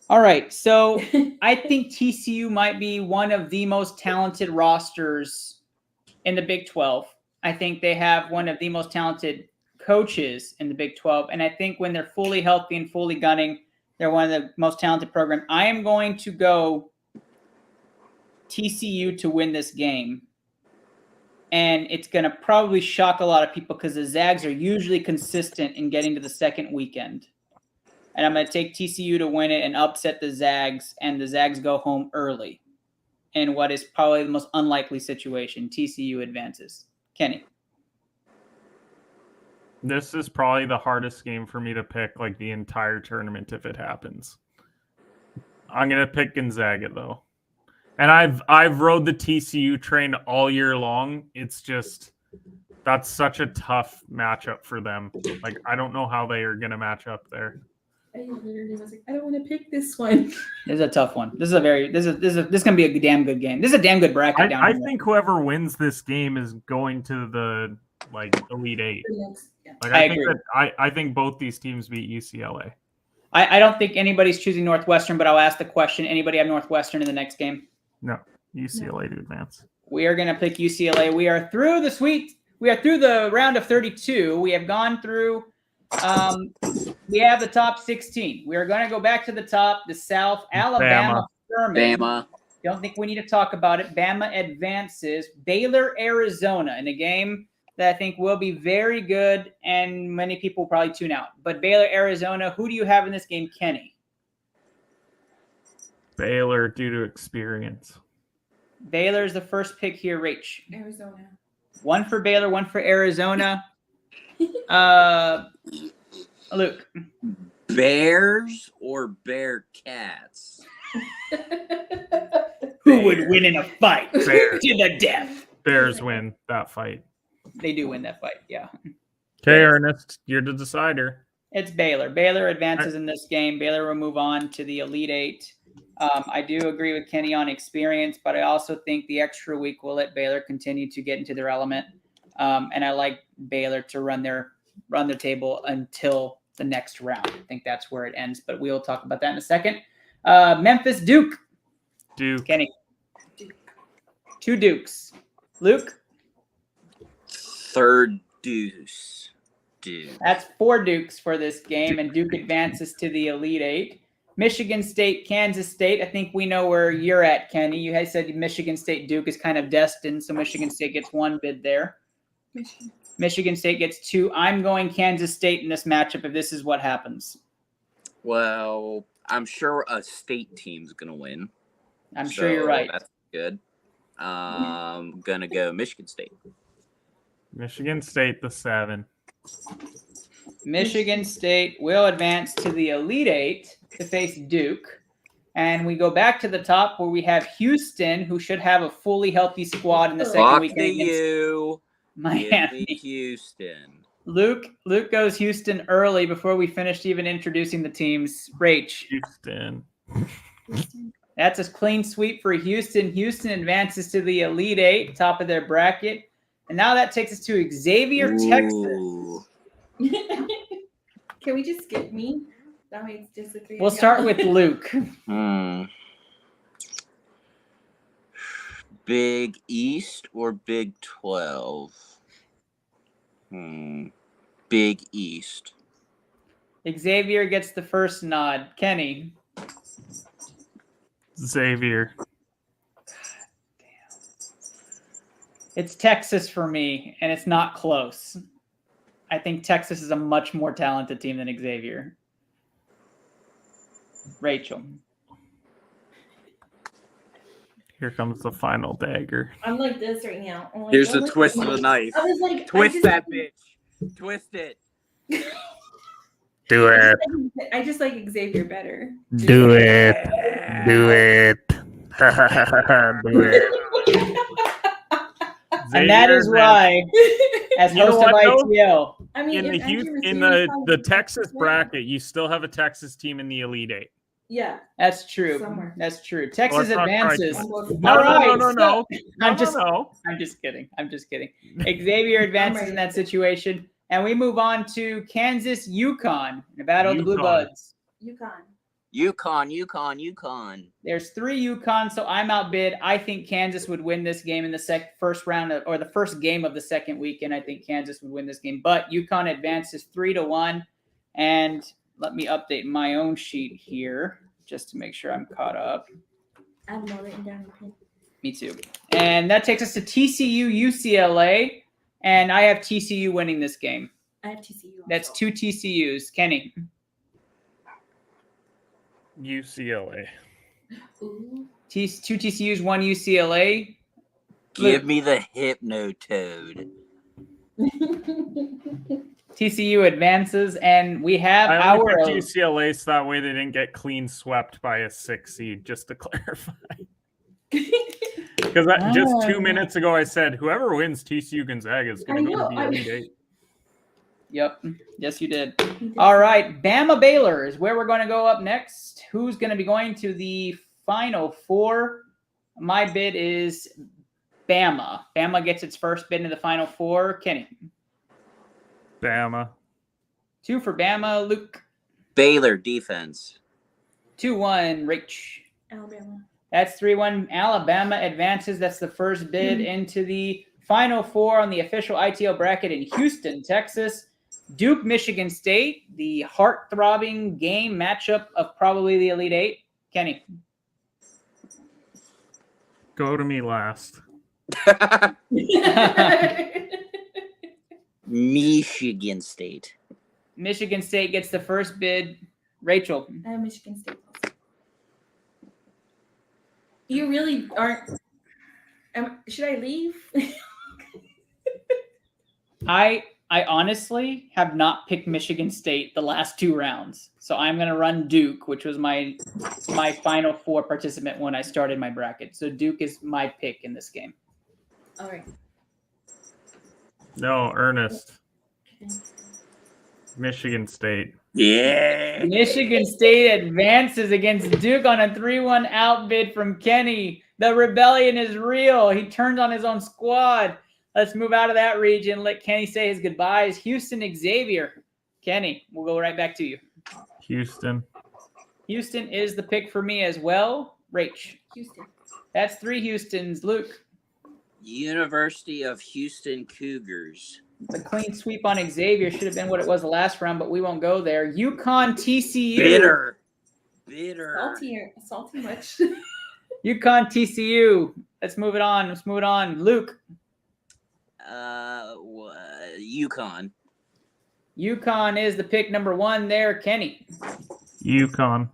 All right. So I think TCU might be one of the most talented rosters in the Big 12. I think they have one of the most talented coaches in the Big 12. And I think when they're fully healthy and fully gunning, they're one of the most talented programs. I am going to go TCU to win this game. And it's going to probably shock a lot of people because the Zags are usually consistent in getting to the second weekend. And I'm going to take TCU to win it and upset the Zags, and the Zags go home early in what is probably the most unlikely situation. TCU advances. Kenny. This is probably the hardest game for me to pick, like the entire tournament if it happens. I'm going to pick Gonzaga, though. And I've rode the TCU train all year long. It's just that's such a tough matchup for them. Like I don't know how they are going to match up there. I literally was like, I don't want to pick this one. This is a tough one. This is gonna be a damn good game. This is a damn good bracket. I think whoever wins this game is going to the Elite Eight. Like I agree. I think both these teams beat UCLA. I don't think anybody's choosing Northwestern, but I'll ask the question: anybody have Northwestern in the next game? No, UCLA to advance. We are going to pick UCLA. We are through the Sweet we are through the round of 32. We have gone through. We have the top 16. We are going to go back to the top. The South, Alabama, Furman. Bama. Don't think we need to talk about it. Bama advances. Baylor, Arizona, in a game that I think will be very good, and many people will probably tune out. But Baylor, Arizona, who do you have in this game, Kenny? Baylor due to experience. Baylor is the first pick here, Rach. Arizona. One for Baylor, one for Arizona. Luke. Bears or Bearcats? Who would win in a fight Bears. to the death? Bears win that fight. They do win that fight, yeah. Okay, Ernest, you're the decider. It's Baylor. Baylor advances in this game. Baylor will move on to the Elite Eight. I do agree with Kenny on experience, but I also think the extra week will let Baylor continue to get into their element. And I like Baylor to run their table until the next round. I think that's where it ends, but we'll talk about that in a second. Memphis, Duke. Duke. Kenny. Duke. 2 Dukes. Luke. Third Deuce. Duke. That's 4 Dukes for this game, and Duke advances to the Elite Eight. Michigan State, Kansas State. I think we know where you're at, Kenny. You had said Michigan State, Duke is kind of destined, so Michigan State gets 1 bid there. Michigan State gets 2. I'm going Kansas State in this matchup if this is what happens. Well, I'm sure a state team's going to win. I'm sure you're right. That's good. Going to go Michigan State. Michigan State, the 7. Michigan State will advance to the Elite Eight to face Duke. And we go back to the top where we have Houston, who should have a fully healthy squad in the second weekend against Miami. Houston. Luke goes Houston early before we finished even introducing the teams. Rach. Houston. That's a clean sweep for Houston. Houston advances to the Elite Eight, top of their bracket. And now that takes us to Xavier, Texas. Can we just skip me? That way it's just the 3. We'll start with Luke. Big East or Big 12? Big East. Xavier gets the first nod. Kenny. Xavier. It's Texas for me, and it's not close. I think Texas is a much more talented team than Xavier. Rachel. Here comes the final dagger. I'm like this right now. I'm like, Here's the twist of the knife. I was like, twist that bitch. Twist it. Do it. I just like Xavier better. Do it. Do it. Do it. And that is why, as host of ITL, I mean, in the Texas bracket, you still have a Texas team in the Elite Eight. Yeah, that's true. Somewhere. That's true. Texas advances. No. I'm just kidding. Xavier advances in that situation, and we move on to Kansas, Yukon, in a battle of the Blue Buds. Yukon. There's 3 Yukon, so I'm outbid. I think Kansas would win this game in the first round or the first game of the second weekend. I think Kansas would win this game, but Yukon advances 3-1. And let me update my own sheet here just to make sure I'm caught up. I have more written down. Me too. And that takes us to TCU, UCLA, and I have TCU winning this game. I have TCU. Also. That's 2 TCUs. Kenny. UCLA. 2 TCUs, 1 UCLA. Give me the Hypnotoad. TCU advances, and we have I only our picked UCLA so that way they didn't get clean swept by a 6 seed, just to clarify. Because just 2 minutes ago I said whoever wins TCU Gonzaga is going to go to the Elite Eight. Yep. Yes, you did. All right. Bama Baylor is where we're going to go up next. Who's going to be going to the Final Four? My bid is Bama. Bama gets its first bid into the Final Four. Kenny. Bama. 2 for Bama. Luke. Baylor defense. 2-1. Rach. Alabama. That's 3-1. Alabama advances. That's the first bid into the Final four on the official ITL bracket in Houston, Texas. Duke, Michigan State, the heart-throbbing game matchup of probably the Elite Eight. Kenny. Go to me last. Michigan State. Michigan State gets the first bid. Rachel. Michigan State. You really aren't. Should I leave? I honestly have not picked Michigan State the last 2 rounds. So I'm going to run Duke, which was my Final Four participant when I started my bracket. So Duke is my pick in this game. All right. No, Ernest. Michigan State. Yeah. Michigan State advances against Duke on a 3-1 outbid from Kenny. The rebellion is real. He turned on his own squad. Let's move out of that region. Let Kenny say his goodbyes. Houston, Xavier. Kenny, we'll go right back to you. Houston. Houston is the pick for me as well. Rach. Houston. That's 3 Houstons. Luke. University of Houston Cougars. It's a clean sweep on Xavier. Should have been what it was the last round, but we won't go there. UConn, TCU. Bitter. Salty much. UConn, TCU. Let's move it on. Luke. UConn. UConn is the pick number 1 there. Kenny. UConn.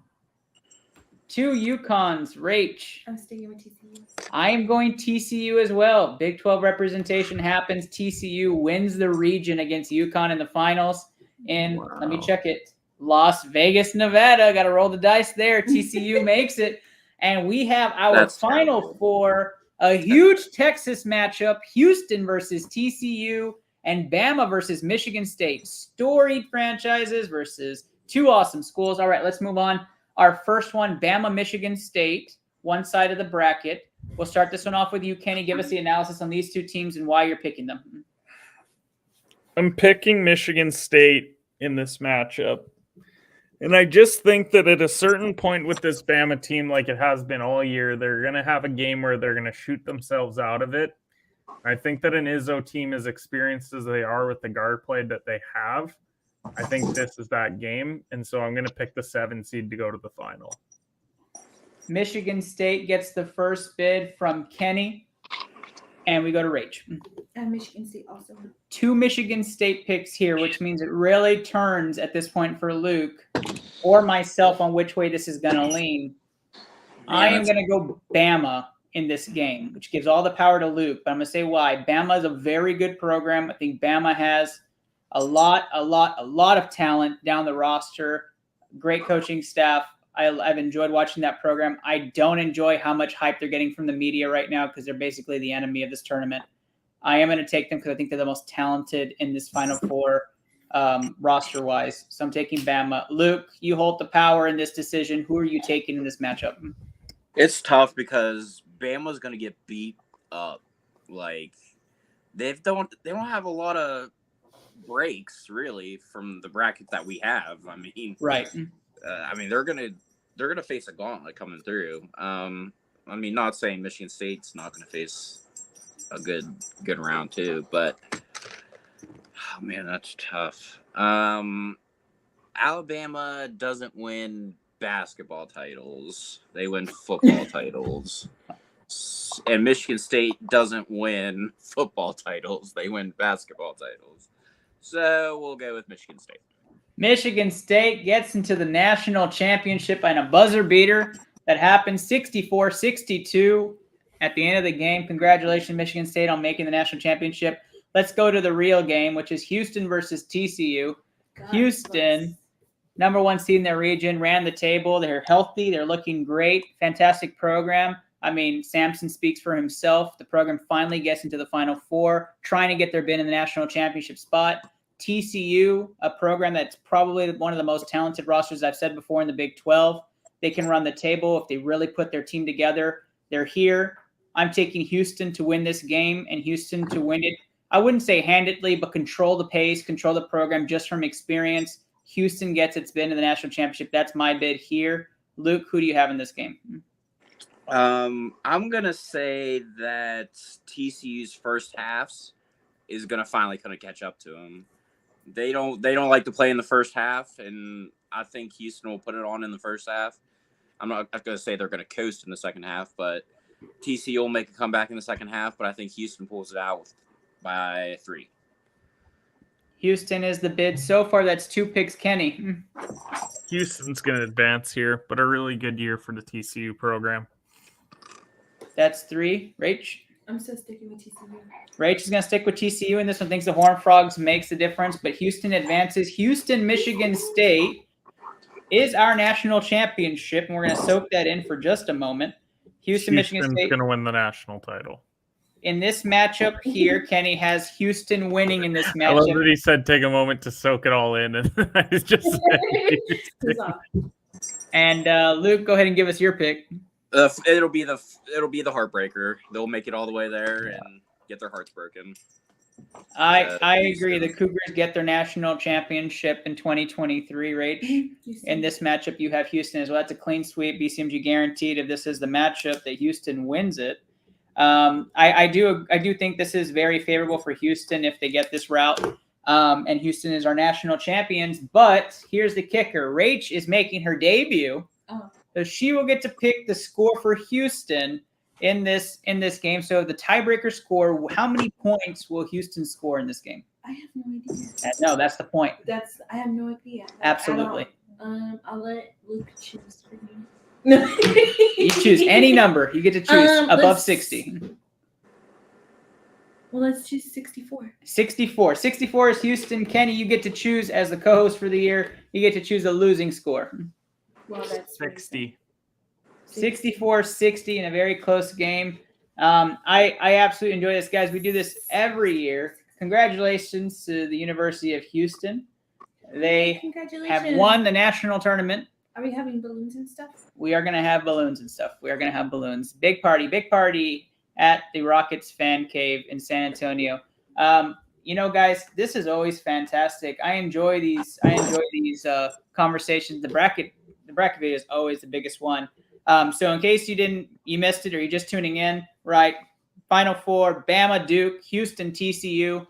2 UConns. Rach. I'm sticking with TCU. I am going TCU as well. Big 12 representation happens. TCU wins the region against UConn in the finals. And let me check it. Las Vegas, Nevada. Got to roll the dice there. TCU makes it. And we have our Final Four. A huge Texas matchup. Houston versus TCU and Bama versus Michigan State. Storied franchises versus 2 awesome schools. All right, let's move on. Our first one, Bama, Michigan State, one side of the bracket. We'll start this one off with you, Kenny. Give us the analysis on these 2 teams and why you're picking them. I'm picking Michigan State in this matchup. And I just think that at a certain point with this Bama team, like it has been all year, they're going to have a game where they're going to shoot themselves out of it. I think that an Izzo team, as experienced as they are with the guard play that they have, I think this is that game. And so I'm going to pick the 7 seed to go to the final. Michigan State gets the first bid from Kenny. And we go to Rach. Michigan State also. 2 Michigan State picks here, which means it really turns at this point for Luke or myself on which way this is going to lean. I am going to go Bama in this game, which gives all the power to Luke. But I'm going to say why. Bama is a very good program. I think Bama has a lot of talent down the roster. Great coaching staff. I've enjoyed watching that program. I don't enjoy how much hype they're getting from the media right now because they're basically the enemy of this tournament. I am going to take them because I think they're the most talented in this Final Four roster-wise. So I'm taking Bama. Luke, you hold the power in this decision. Who are you taking in this matchup? It's tough because Bama's going to get beat up. Like they don't have a lot of breaks really from the bracket that we have. I mean, right. They're gonna face a gauntlet coming through. Not saying Michigan State's not gonna face a good round too, but oh man, that's tough. Alabama doesn't win basketball titles; they win football titles. And Michigan State doesn't win football titles; they win basketball titles. So we'll go with Michigan State. Michigan State gets into the national championship and a buzzer beater that happened 64-62 at the end of the game. Congratulations, Michigan State, on making the national championship. Let's go to the real game, which is Houston versus TCU. Houston, number 1 seed in their region, ran the table. They're healthy. They're looking great. Fantastic program. Sampson speaks for himself. The program finally gets into the Final Four, trying to get their bid in the national championship spot. TCU, a program that's probably one of the most talented rosters I've said before in the Big 12. They can run the table if they really put their team together. They're here. I'm taking Houston to win this game and Houston to win it. I wouldn't say handedly, but control the pace, control the program just from experience. Houston gets its bid in the national championship. That's my bid here. Luke, who do you have in this game? I'm gonna say that TCU's first halves is gonna finally kind of catch up to them. They don't like to play in the first half, and I think Houston will put it on in the first half. I'm not gonna say they're gonna coast in the second half, but TCU will make a comeback in the second half. But I think Houston pulls it out by 3. Houston is the bid so far. That's 2 picks, Kenny. Houston's going to advance here, but a really good year for the TCU program. That's 3. Rach? I'm still sticking with TCU. Rach is going to stick with TCU in this one. Thinks the Horned Frogs makes the difference, but Houston advances. Houston, Michigan State is our national championship, and we're going to soak that in for just a moment. Houston's Michigan State going to win the national title. In this matchup here, Kenny has Houston winning in this matchup. I love that he said take a moment to soak it all in, and I just And Luke, go ahead and give us your pick. It'll be the heartbreaker. They'll make it all the way there and get their hearts broken. I agree. The Cougars get their national championship in 2023, Rach. In this matchup, you have Houston as well. That's a clean sweep. BCMG guaranteed. If this is the matchup, that Houston wins it. I do think this is very favorable for Houston if they get this route. And Houston is our national champions. But here's the kicker: Rach is making her debut, so she will get to pick the score for Houston in this game. So the tiebreaker score: how many points will Houston score in this game? I have no idea. No, that's the point. I have no idea. Absolutely. I'll let Luke choose for me. You choose any number. You get to choose above 60. Well, let's choose 64. 64. 64 is Houston. Kenny, you get to choose as the co-host for the year. You get to choose a losing score. Well, that's 60. 64-60 in a very close game. I absolutely enjoy this, guys. We do this every year. Congratulations to the University of Houston. They have won the national tournament. Are we having balloons and stuff? We are going to have balloons and stuff. We are going to have balloons. Big party at the Rockets fan cave in San Antonio. Guys, this is always fantastic. I enjoy these conversations. The bracket video is always the biggest one. So in case you missed it or you're just tuning in, right? Final four: Bama, Duke, Houston, TCU.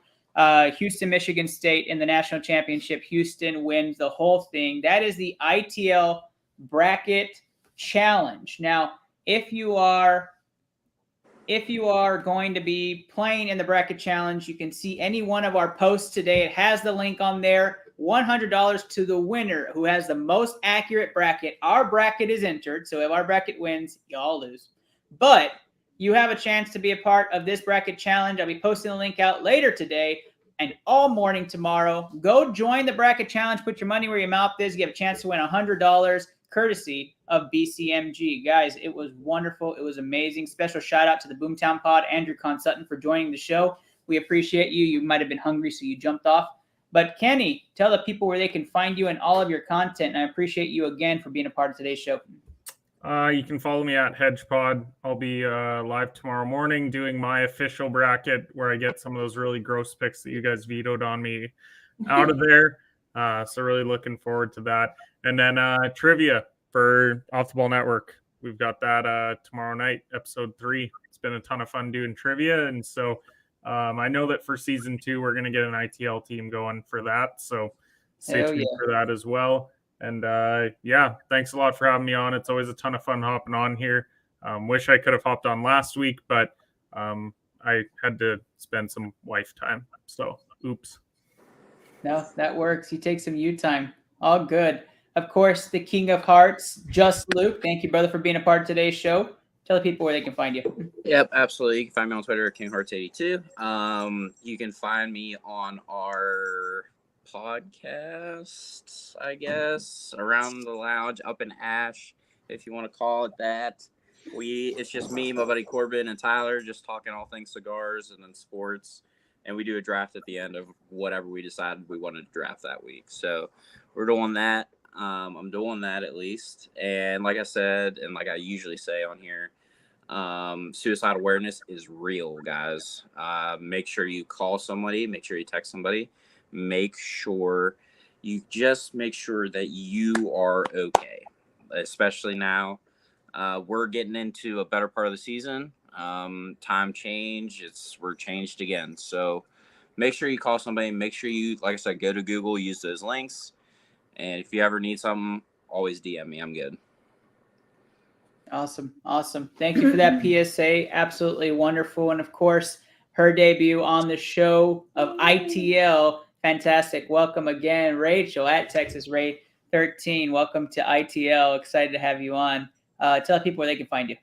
Houston, Michigan State in the national championship. Houston wins the whole thing. That is the ITL bracket challenge. Now, if you are going to be playing in the bracket challenge, you can see any one of our posts today. It has the link on there. $100 to the winner who has the most accurate bracket. Our bracket is entered, so if our bracket wins, y'all lose. But you have a chance to be a part of this bracket challenge. I'll be posting the link out later today and all morning tomorrow. Go join the bracket challenge. Put your money where your mouth is. You have a chance to win $100 courtesy of BCMG. Guys, it was wonderful. It was amazing. Special shout out to the Boomtown Pod, Andrew Consutton, for joining the show. We appreciate you. You might have been hungry, so you jumped off. But Kenny, tell the people where they can find you and all of your content. And I appreciate you again for being a part of today's show. You can follow me at HedgePod. I'll be live tomorrow morning doing my official bracket where I get some of those really gross picks that you guys vetoed on me out of there. So really looking forward to that. And then trivia for Off the Ball Network. We've got that tomorrow night, episode 3. It's been a ton of fun doing trivia. And so I know that for season 2, we're going to get an ITL team going for that. So stay tuned for that as well. And thanks a lot for having me on. It's always a ton of fun hopping on here. Wish I could have hopped on last week, but I had to spend some wife time. So, oops. No, that works. You take some you time. All good. Of course, the King of Hearts, Just Luke. Thank you, brother, for being a part of today's show. Tell the people where they can find you. Yep, absolutely. You can find me on Twitter at KingHearts82. You can find me on our podcast, I guess, Around the Lounge, Up in Ash, if you want to call it that. It's just me, my buddy Corbin, and Tyler, just talking all things cigars and then sports. And we do a draft at the end of whatever we decided we wanted to draft that week. So we're doing that. I'm doing that at least. And like I said, and like I usually say on here, suicide awareness is real, guys. Make sure you call somebody. Make sure you text somebody. Make sure that you are okay, especially now. we're getting into a better part of the season. Time change. We're changed again. So make sure you call somebody. Make sure you, like I said, go to Google, use those links. And if you ever need something, always DM me. I'm good. Awesome. Thank you for that PSA. Absolutely wonderful. And of course, her debut on the show of ITL. Fantastic. Welcome again, Rachel at Texas Ray 13. Welcome to ITL. Excited to have you on. Tell people where they can find you.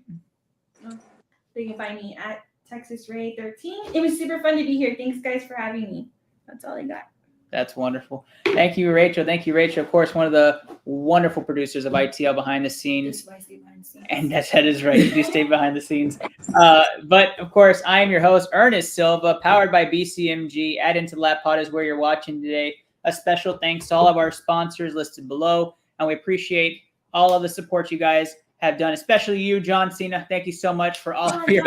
They can find me at Texas Ray 13. It was super fun to be here. Thanks, guys, for having me. That's all I got. That's wonderful. Thank you, Rachel. Of course, one of the wonderful producers of ITL behind the scenes. And that is right. You do stay behind the scenes. But of course, I am your host, Ernest Silva, powered by BCMG. Add into the Lap Pod is where you're watching today. A special thanks to all of our sponsors listed below. And we appreciate all of the support you guys have done, especially you, John Cena. Thank you so much for all of your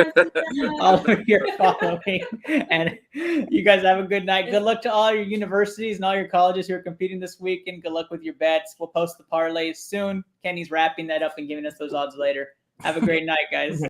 following. And you guys have a good night. Good luck to all your universities and all your colleges who are competing this week, and good luck with your bets. We'll post the parlays soon. Kenny's wrapping that up and giving us those odds later. Have a great night, guys.